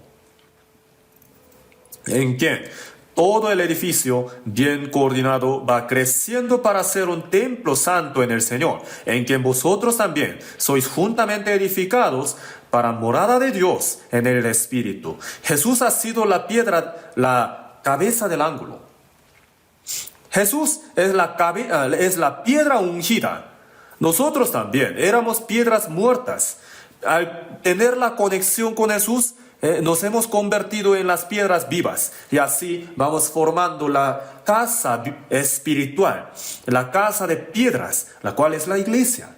Speaker 1: en quien todo el edificio, bien coordinado, va creciendo para ser un templo santo en el Señor, en quien vosotros también sois juntamente edificados para morada de Dios en el Espíritu. Jesús ha sido la piedra, la cabeza del ángulo. Jesús es la piedra ungida. Nosotros también éramos piedras muertas. Al tener la conexión con Jesús, nos hemos convertido en las piedras vivas y así vamos formando la casa espiritual, la casa de piedras, la cual es la iglesia.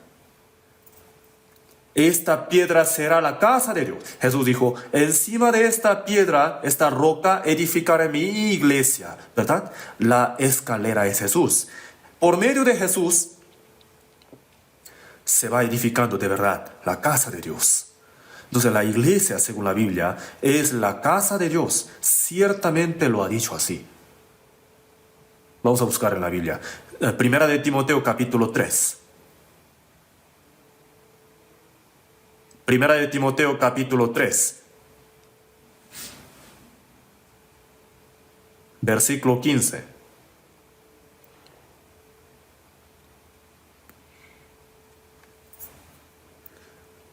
Speaker 1: Esta piedra será la casa de Dios. Jesús dijo, encima de esta piedra, esta roca, edificaré mi iglesia, ¿verdad? La escalera es Jesús. Por medio de Jesús se va edificando de verdad la casa de Dios. Entonces la iglesia, según la Biblia, es la casa de Dios. Ciertamente lo ha dicho así. Vamos a buscar en la Biblia. Primera de Timoteo capítulo 3. Primera de Timoteo capítulo 3. Versículo 15.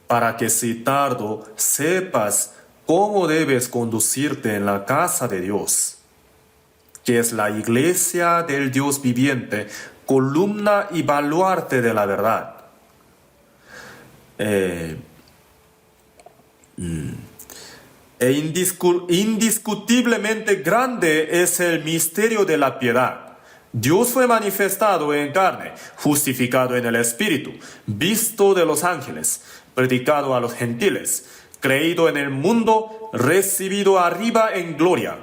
Speaker 1: Para que si tardo sepas cómo debes conducirte en la casa de Dios, que es la iglesia del Dios viviente, columna y baluarte de la verdad. Indiscutiblemente grande es el misterio de la piedad. Dios fue manifestado en carne, justificado en el Espíritu, visto de los ángeles, predicado a los gentiles, creído en el mundo, recibido arriba en gloria.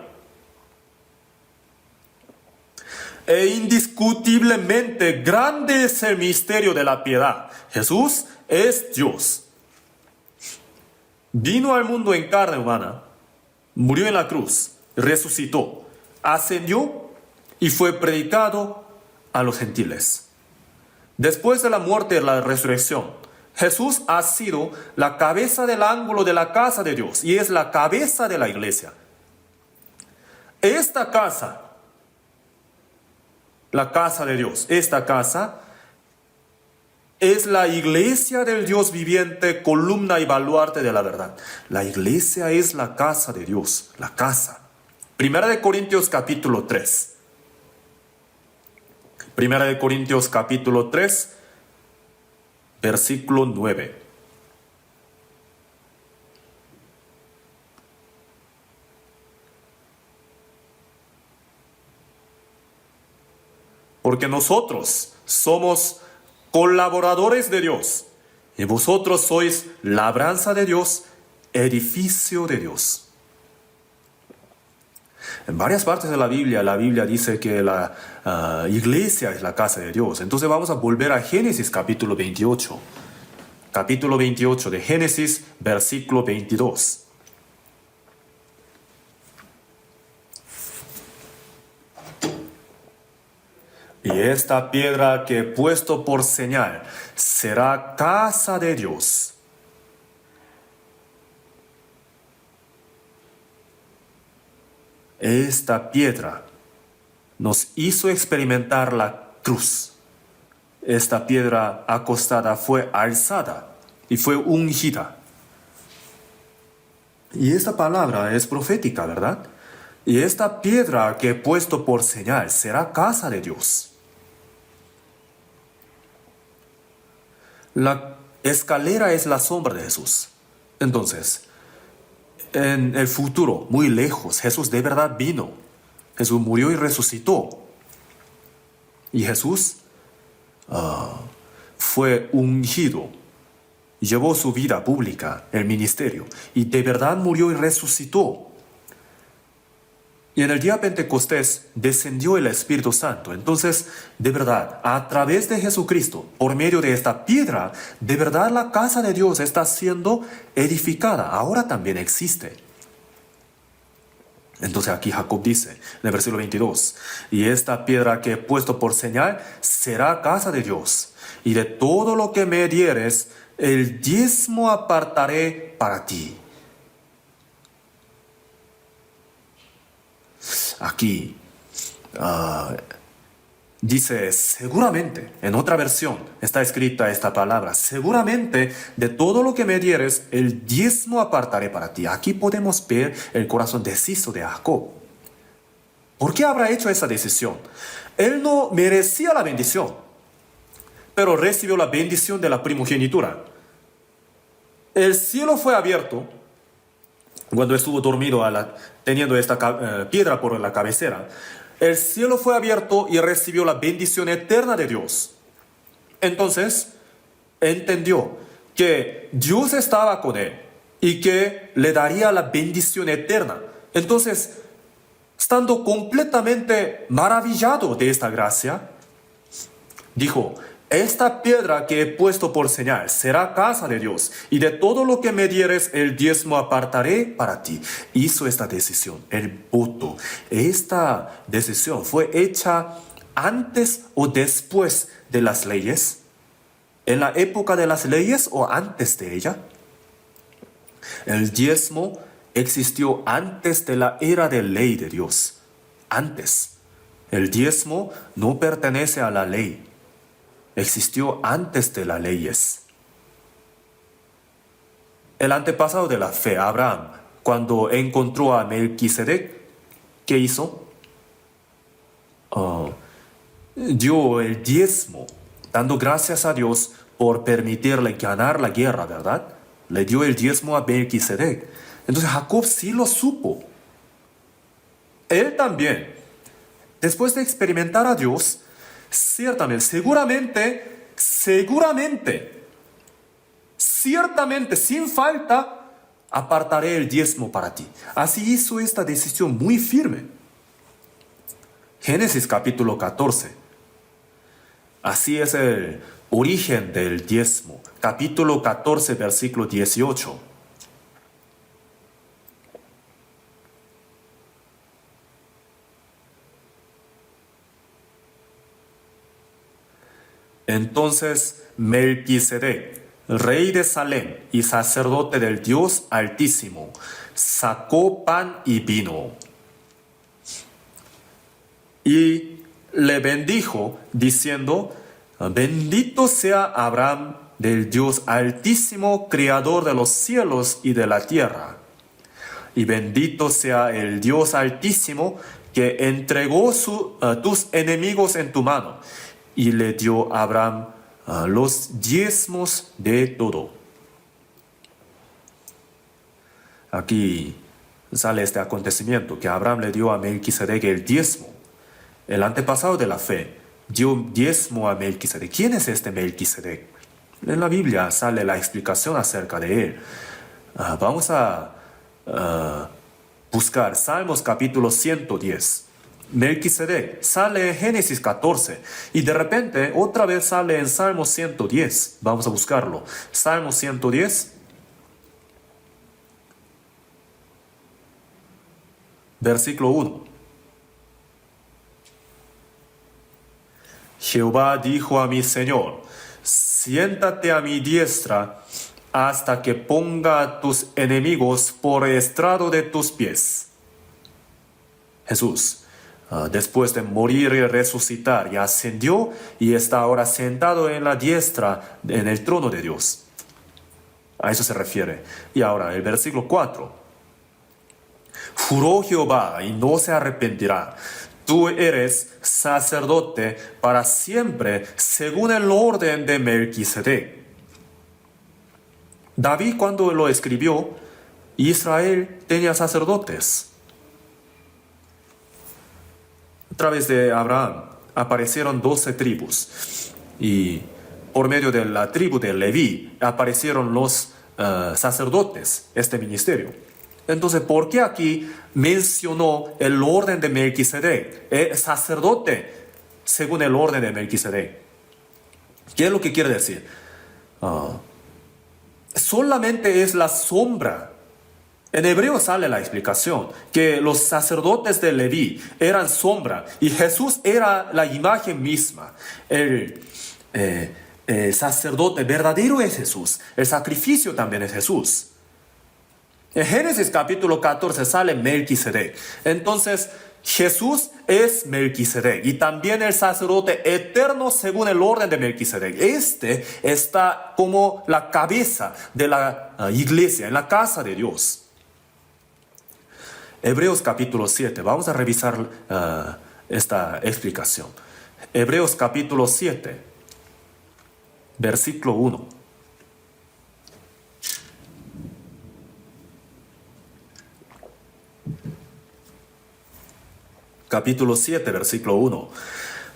Speaker 1: Indiscutiblemente grande es el misterio de la piedad. Jesús es Dios. Vino al mundo en carne humana, murió en la cruz, resucitó, ascendió y fue predicado a los gentiles. Después de la muerte y la resurrección, Jesús ha sido la cabeza del ángulo de la casa de Dios y es la cabeza de la iglesia. Esta casa, la casa de Dios, esta casa es la iglesia del Dios viviente, columna y baluarte de la verdad. La iglesia es la casa de Dios, la casa. Primera de Corintios capítulo 3. Primera de Corintios capítulo 3, versículo 9. Porque nosotros somos colaboradores de Dios, y vosotros sois labranza de Dios, edificio de Dios. En varias partes de la Biblia dice que la iglesia es la casa de Dios. Entonces vamos a volver a Génesis capítulo 28. Capítulo 28 de Génesis, versículo 22. Y esta piedra que he puesto por señal será casa de Dios. Esta piedra nos hizo experimentar la cruz. Esta piedra acostada fue alzada y fue ungida. Y esta palabra es profética, ¿verdad? Y esta piedra que he puesto por señal será casa de Dios. La escalera es la sombra de Jesús. Entonces, en el futuro, muy lejos, Jesús de verdad vino. Jesús murió y resucitó. Y Jesús fue ungido. Llevó su vida pública, el ministerio. Y de verdad murió y resucitó. Y en el día Pentecostés descendió el Espíritu Santo. Entonces, de verdad, a través de Jesucristo, por medio de esta piedra, de verdad la casa de Dios está siendo edificada. Ahora también existe. Entonces aquí Jacob dice, en el versículo 22, y esta piedra que he puesto por señal será casa de Dios. Y de todo lo que me dieres, el diezmo apartaré para ti. aquí dice seguramente, en otra versión está escrita esta palabra, seguramente de todo lo que me dieres, el diezmo apartaré para ti. Aquí podemos ver el corazón deshizo de Jacob. ¿Por qué habrá hecho esa decisión? Él no merecía la bendición, pero recibió la bendición de la primogenitura. El cielo fue abierto cuando estuvo dormido teniendo esta piedra por la cabecera. El cielo fue abierto y recibió la bendición eterna de Dios. Entonces, entendió que Dios estaba con él y que le daría la bendición eterna. Entonces, estando completamente maravillado de esta gracia, dijo: esta piedra que he puesto por señal será casa de Dios, y de todo lo que me dieres el diezmo apartaré para ti. Hizo esta decisión, el voto. Esta decisión fue hecha antes o después de las leyes, en la época de las leyes o antes de ella. El diezmo existió antes de la era de ley de Dios. Antes. El diezmo no pertenece a la ley. Existió antes de las leyes. El antepasado de la fe, Abraham, cuando encontró a Melquisedec, ¿qué hizo? Dio el diezmo, dando gracias a Dios por permitirle ganar la guerra, ¿verdad? Le dio el diezmo a Melquisedec. Entonces Jacob sí lo supo. Él también, después de experimentar a Dios, ciertamente, ciertamente, sin falta, apartaré el diezmo para ti. Así hizo esta decisión muy firme. Génesis capítulo 14. Así es el origen del diezmo. Capítulo 14, versículo 18. Entonces Melquisedec, rey de Salem y sacerdote del Dios Altísimo, sacó pan y vino y le bendijo, diciendo: bendito sea Abraham del Dios Altísimo, creador de los cielos y de la tierra. Y bendito sea el Dios Altísimo, que entregó tus enemigos en tu mano. Y le dio a Abraham los diezmos de todo. Aquí sale este acontecimiento, que Abraham le dio a Melquisedec el diezmo. El antepasado de la fe dio diezmo a Melquisedec. ¿Quién es este Melquisedec? En la Biblia sale la explicación acerca de él. Vamos a buscar Salmos capítulo 110. Melquisedec sale en Génesis 14 y de repente otra vez sale en Salmo 110. Vamos a buscarlo. Salmo 110, versículo 1. Jehová dijo a mi Señor: siéntate a mi diestra hasta que ponga a tus enemigos por estrado de tus pies. Jesús, después de morir y resucitar, y ascendió y está ahora sentado en la diestra en el trono de Dios. A eso se refiere. Y ahora el versículo 4. Juró Jehová y no se arrepentirá: tú eres sacerdote para siempre, según el orden de Melquisedec. David, cuando lo escribió, Israel tenía sacerdotes. A través de Abraham aparecieron 12 tribus y por medio de la tribu de Leví aparecieron los sacerdotes, este ministerio. Entonces, ¿por qué aquí mencionó el orden de Melquisedec? Sacerdote según el orden de Melquisedec. ¿Qué es lo que quiere decir? Solamente es la sombra. En hebreo sale la explicación que los sacerdotes de Leví eran sombra y Jesús era la imagen misma. El sacerdote verdadero es Jesús. El sacrificio también es Jesús. En Génesis capítulo 14 sale Melquisedec. Entonces, Jesús es Melquisedec y también el sacerdote eterno según el orden de Melquisedec. Este está como la cabeza de la iglesia, en la casa de Dios. Hebreos capítulo 7, vamos a revisar esta explicación. Hebreos capítulo 7, versículo 1. Capítulo 7, versículo 1.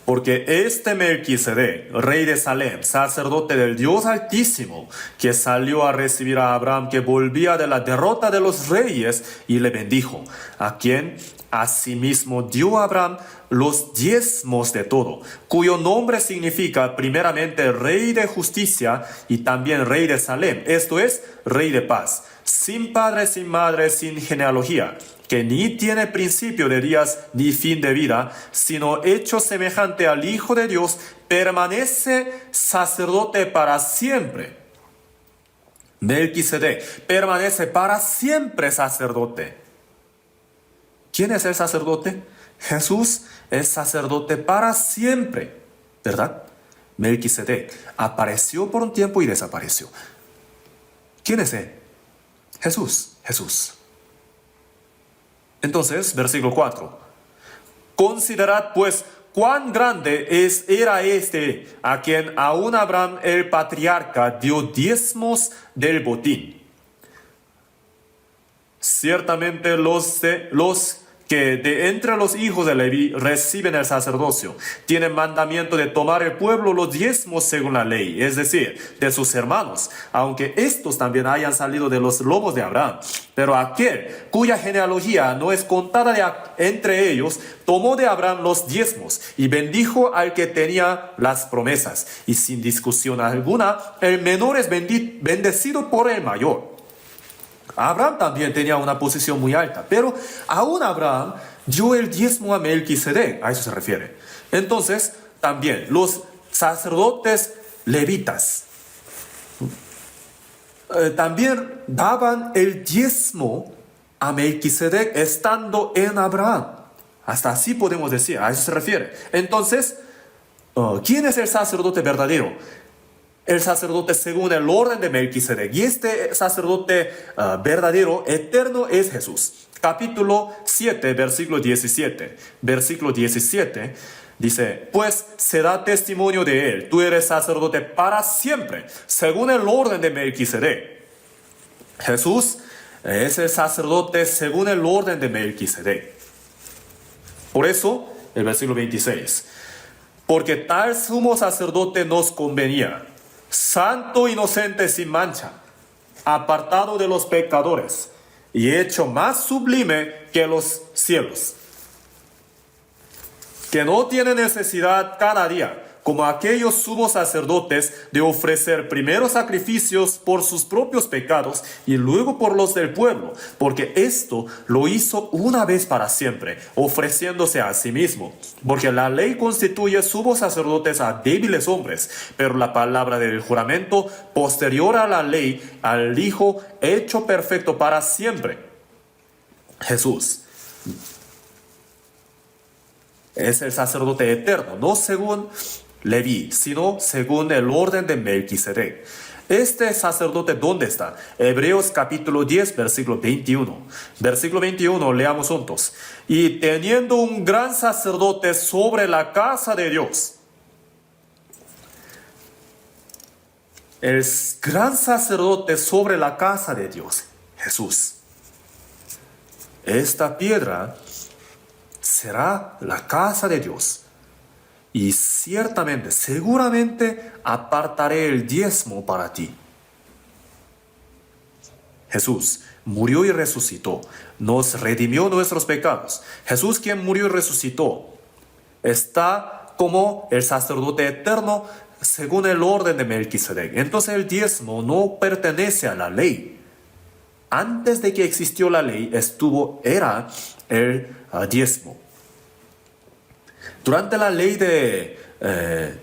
Speaker 1: Porque este Melquisedec, rey de Salem, sacerdote del Dios Altísimo, que salió a recibir a Abraham, que volvía de la derrota de los reyes, y le bendijo, a quien asimismo dio a Abraham los diezmos de todo, cuyo nombre significa primeramente rey de justicia y también rey de Salem, esto es, rey de paz, sin padre, sin madre, sin genealogía, que ni tiene principio de días ni fin de vida, sino hecho semejante al Hijo de Dios, permanece sacerdote para siempre. Melquisedec permanece para siempre sacerdote. ¿Quién es el sacerdote? Jesús es sacerdote para siempre, ¿verdad? Melquisedec apareció por un tiempo y desapareció. ¿Quién es él? Jesús. Entonces, versículo 4. Considerad pues cuán grande era este a quien aún Abraham el patriarca dio diezmos del botín. Ciertamente los que de entre los hijos de Leví reciben el sacerdocio tienen mandamiento de tomar el pueblo los diezmos según la ley, es decir, de sus hermanos, aunque estos también hayan salido de los lomos de Abraham. Pero aquel cuya genealogía no es contada entre ellos, tomó de Abraham los diezmos y bendijo al que tenía las promesas. Y sin discusión alguna, el menor es bendecido por el mayor. Abraham también tenía una posición muy alta, pero aún Abraham dio el diezmo a Melquisedec, a eso se refiere. Entonces, también los sacerdotes levitas también daban el diezmo a Melquisedec estando en Abraham. Hasta así podemos decir, a eso se refiere. Entonces, ¿quién es el sacerdote verdadero? El sacerdote según el orden de Melquisedec. Y este sacerdote verdadero, eterno, es Jesús. Capítulo 7, versículo 17. Versículo 17 dice, pues se da testimonio de él. Tú eres sacerdote para siempre, según el orden de Melquisedec. Jesús es el sacerdote según el orden de Melquisedec. Por eso, el versículo 26. Porque tal sumo sacerdote nos convenía, santo, inocente, sin mancha, apartado de los pecadores y hecho más sublime que los cielos, que no tiene necesidad cada día, como aquellos sumos sacerdotes, de ofrecer primero sacrificios por sus propios pecados y luego por los del pueblo, porque esto lo hizo una vez para siempre, ofreciéndose a sí mismo. Porque la ley constituye sumos sacerdotes a débiles hombres, pero la palabra del juramento posterior a la ley, al Hijo hecho perfecto para siempre. Jesús es el sacerdote eterno, no según Leví, sino según el orden de Melquisedec. Este sacerdote, ¿dónde está? Hebreos capítulo 10, versículo 21. Versículo 21, leamos juntos. Y teniendo un gran sacerdote sobre la casa de Dios. El gran sacerdote sobre la casa de Dios, Jesús. Esta piedra será la casa de Dios. Y ciertamente, seguramente apartaré el diezmo para ti. Jesús murió y resucitó. Nos redimió nuestros pecados. Jesús, quien murió y resucitó, está como el sacerdote eterno según el orden de Melquisedec. Entonces el diezmo no pertenece a la ley. Antes de que existió la ley, era el diezmo. Durante la ley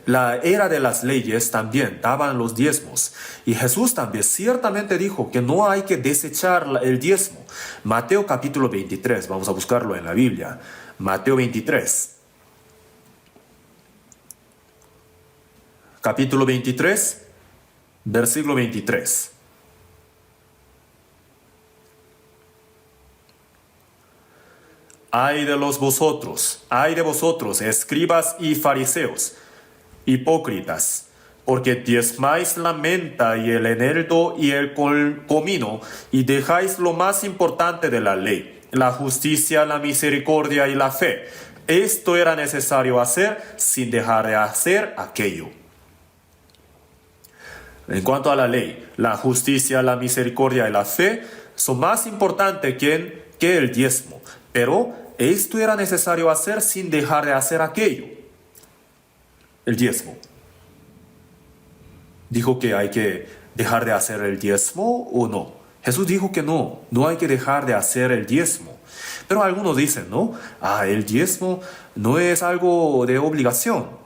Speaker 1: la era de las leyes también daban los diezmos. Y Jesús también ciertamente dijo que no hay que desechar el diezmo. Mateo capítulo 23, vamos a buscarlo en la Biblia. Mateo 23. Capítulo 23, versículo 23. Ay de vosotros, escribas y fariseos, hipócritas, porque diezmáis la menta y el eneldo y el comino, y dejáis lo más importante de la ley, la justicia, la misericordia y la fe. Esto era necesario hacer sin dejar de hacer aquello. En cuanto a la ley, la justicia, la misericordia y la fe son más importantes que el diezmo, pero esto era necesario hacer sin dejar de hacer aquello. El diezmo. ¿Dijo que hay que dejar de hacer el diezmo o no? Jesús dijo que no hay que dejar de hacer el diezmo. Pero algunos dicen, ¿no? El diezmo no es algo de obligación.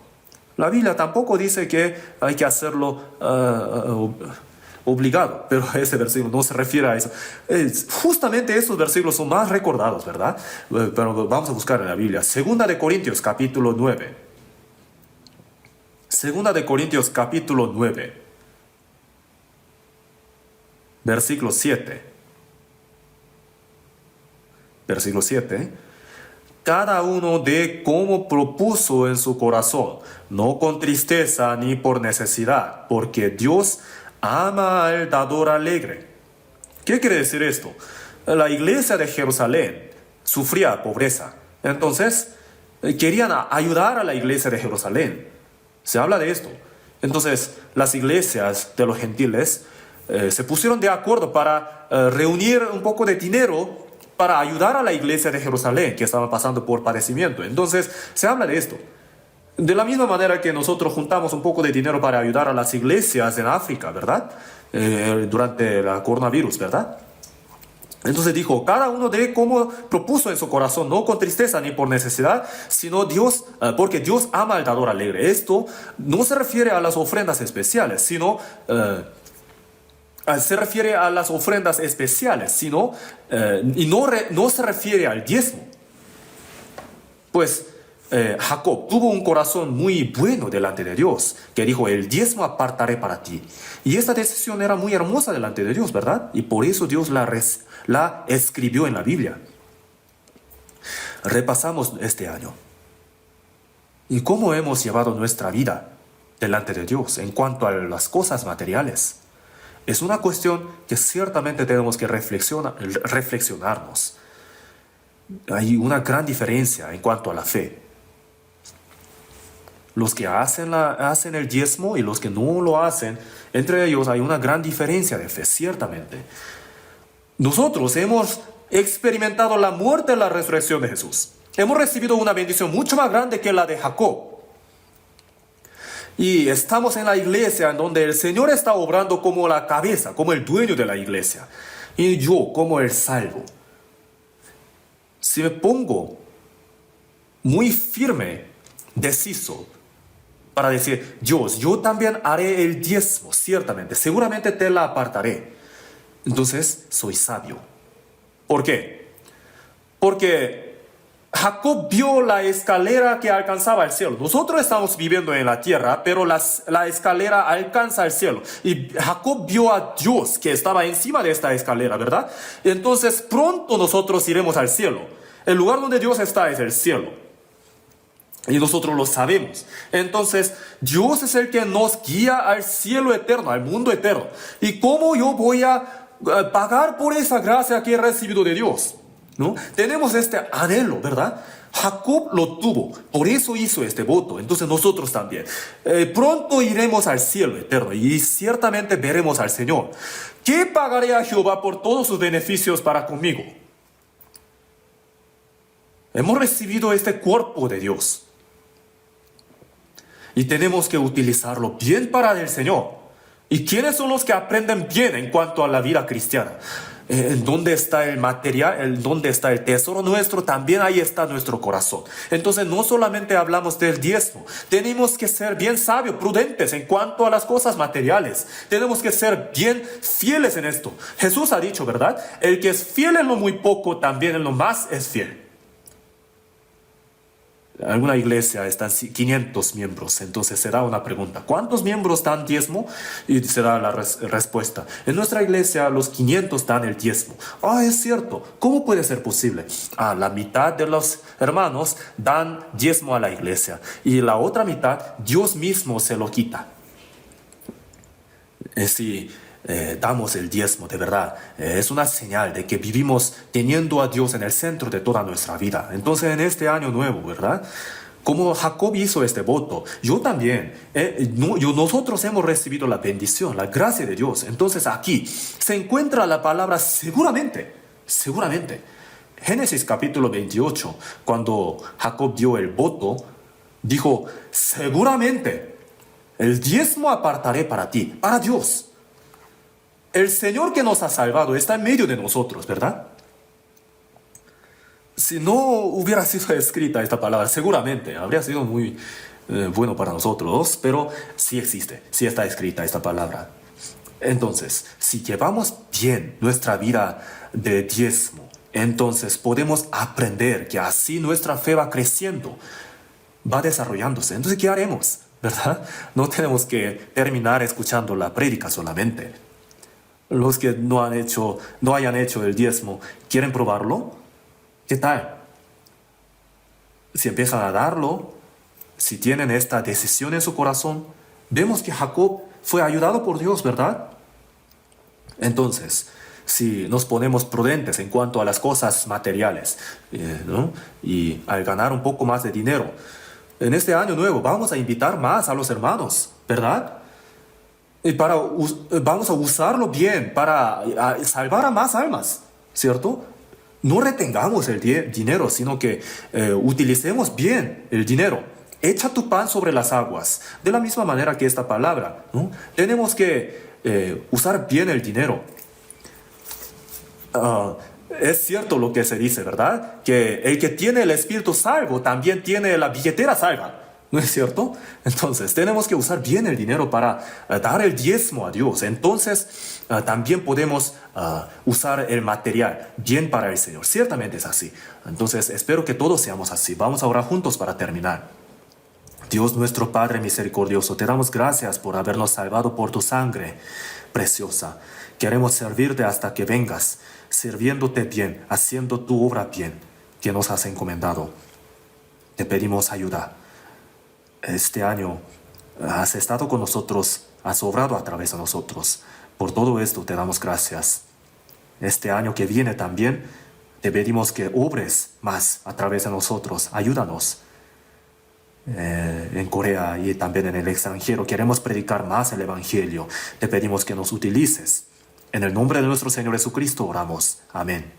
Speaker 1: La Biblia tampoco dice que hay que hacerlo obligado, pero ese versículo no se refiere a eso. Justamente estos versículos son más recordados, ¿verdad? Pero vamos a buscar en la Biblia. Segunda de Corintios, capítulo 9. Segunda de Corintios, capítulo 9. Versículo 7. Versículo 7. Cada uno dé como propuso en su corazón, no con tristeza ni por necesidad, porque Dios ama al dador alegre. ¿Qué quiere decir esto? La iglesia de Jerusalén sufría pobreza. Entonces, querían ayudar a la iglesia de Jerusalén. Se habla de esto. Entonces, las iglesias de los gentiles se pusieron de acuerdo para reunir un poco de dinero para ayudar a la iglesia de Jerusalén, que estaba pasando por padecimiento. Entonces, se habla de esto. De la misma manera que nosotros juntamos un poco de dinero para ayudar a las iglesias en África, ¿verdad? Durante el coronavirus, ¿verdad? Entonces dijo, cada uno dé como propuso en su corazón, no con tristeza ni por necesidad, sino Dios, porque Dios ama al dador alegre. Esto no se refiere a las ofrendas especiales, sino se refiere a las ofrendas especiales, sino y no se refiere al diezmo. Pues Jacob tuvo un corazón muy bueno delante de Dios, que dijo, el diezmo apartaré para ti. Y esta decisión era muy hermosa delante de Dios, ¿verdad? Y por eso Dios la escribió en la Biblia. Repasamos este año. ¿Y cómo hemos llevado nuestra vida delante de Dios en cuanto a las cosas materiales? Es una cuestión que ciertamente tenemos que reflexionarnos. Hay una gran diferencia en cuanto a la fe. Los que hacen el diezmo y los que no lo hacen, entre ellos hay una gran diferencia de fe, ciertamente. Nosotros hemos experimentado la muerte y la resurrección de Jesús. Hemos recibido una bendición mucho más grande que la de Jacob. Y estamos en la iglesia en donde el Señor está obrando como la cabeza, como el dueño de la iglesia. Y yo como el salvo. Si me pongo muy firme, deciso, para decir, Dios, yo también haré el diezmo, ciertamente, seguramente te la apartaré. Entonces, soy sabio. ¿Por qué? Porque Jacob vio la escalera que alcanzaba el cielo. Nosotros estamos viviendo en la tierra, pero la escalera alcanza el cielo. Y Jacob vio a Dios que estaba encima de esta escalera, ¿verdad? Entonces, pronto nosotros iremos al cielo. El lugar donde Dios está es el cielo. Y nosotros lo sabemos. Entonces, Dios es el que nos guía al cielo eterno, al mundo eterno. ¿Y cómo yo voy a pagar por esa gracia que he recibido de Dios? ¿No? Tenemos este anhelo, ¿verdad? Jacob lo tuvo, por eso hizo este voto. Entonces nosotros también. Pronto iremos al cielo eterno y ciertamente veremos al Señor. ¿Qué pagaré a Jehová por todos sus beneficios para conmigo? Hemos recibido este cuerpo de Dios. Y tenemos que utilizarlo bien para el Señor. ¿Y quiénes son los que aprenden bien en cuanto a la vida cristiana? En dónde está el material, en dónde está el tesoro nuestro, también ahí está nuestro corazón. Entonces no solamente hablamos del diezmo, tenemos que ser bien sabios, prudentes en cuanto a las cosas materiales. Tenemos que ser bien fieles en esto. Jesús ha dicho, ¿verdad? El que es fiel en lo muy poco, también en lo más es fiel. alguna iglesia están 500 miembros, entonces será una pregunta, ¿cuántos miembros dan diezmo? Y será la respuesta, en nuestra iglesia los 500 dan el diezmo. Ah, es cierto, ¿cómo puede ser posible? Ah, la mitad de los hermanos dan diezmo a la iglesia y la otra mitad Dios mismo se lo quita. Si damos el diezmo, de verdad, es una señal de que vivimos teniendo a Dios en el centro de toda nuestra vida. Entonces, en este año nuevo, ¿verdad? Como Jacob hizo este voto, yo también, nosotros hemos recibido la bendición, la gracia de Dios. Entonces, aquí se encuentra la palabra seguramente, seguramente. Génesis capítulo 28, cuando Jacob dio el voto, dijo, seguramente el diezmo apartaré para ti, para Dios. El Señor que nos ha salvado está en medio de nosotros, ¿verdad? Si no hubiera sido escrita esta palabra, seguramente habría sido muy bueno para nosotros, pero sí existe, sí está escrita esta palabra. Entonces, si llevamos bien nuestra vida de diezmo, entonces podemos aprender que así nuestra fe va creciendo, va desarrollándose. Entonces, ¿qué haremos? ¿Verdad? No tenemos que terminar escuchando la prédica solamente. Los que no hayan hecho el diezmo, ¿quieren probarlo? ¿Qué tal? Si empiezan a darlo, si tienen esta decisión en su corazón, vemos que Jacob fue ayudado por Dios, ¿verdad? Entonces, si nos ponemos prudentes en cuanto a las cosas materiales, ¿no? Y al ganar un poco más de dinero, en este año nuevo vamos a invitar más a los hermanos, ¿verdad? Y vamos a usarlo bien para salvar a más almas, ¿cierto? No retengamos el dinero, sino que utilicemos bien el dinero. Echa tu pan sobre las aguas. De la misma manera que esta palabra, ¿no? Tenemos que usar bien el dinero. Es cierto lo que se dice, ¿verdad? Que el que tiene el espíritu salvo también tiene la billetera salva. ¿No es cierto? Entonces, tenemos que usar bien el dinero para dar el diezmo a Dios. Entonces, también podemos usar el material bien para el Señor. Ciertamente es así. Entonces, espero que todos seamos así. Vamos a orar juntos para terminar. Dios nuestro Padre misericordioso, te damos gracias por habernos salvado por tu sangre preciosa. Queremos servirte hasta que vengas, sirviéndote bien, haciendo tu obra bien que nos has encomendado. Te pedimos ayuda. Este año has estado con nosotros, has obrado a través de nosotros. Por todo esto te damos gracias. Este año que viene también te pedimos que obres más a través de nosotros. Ayúdanos. En Corea y también en el extranjero queremos predicar más el Evangelio. Te pedimos que nos utilices. En el nombre de nuestro Señor Jesucristo oramos. Amén.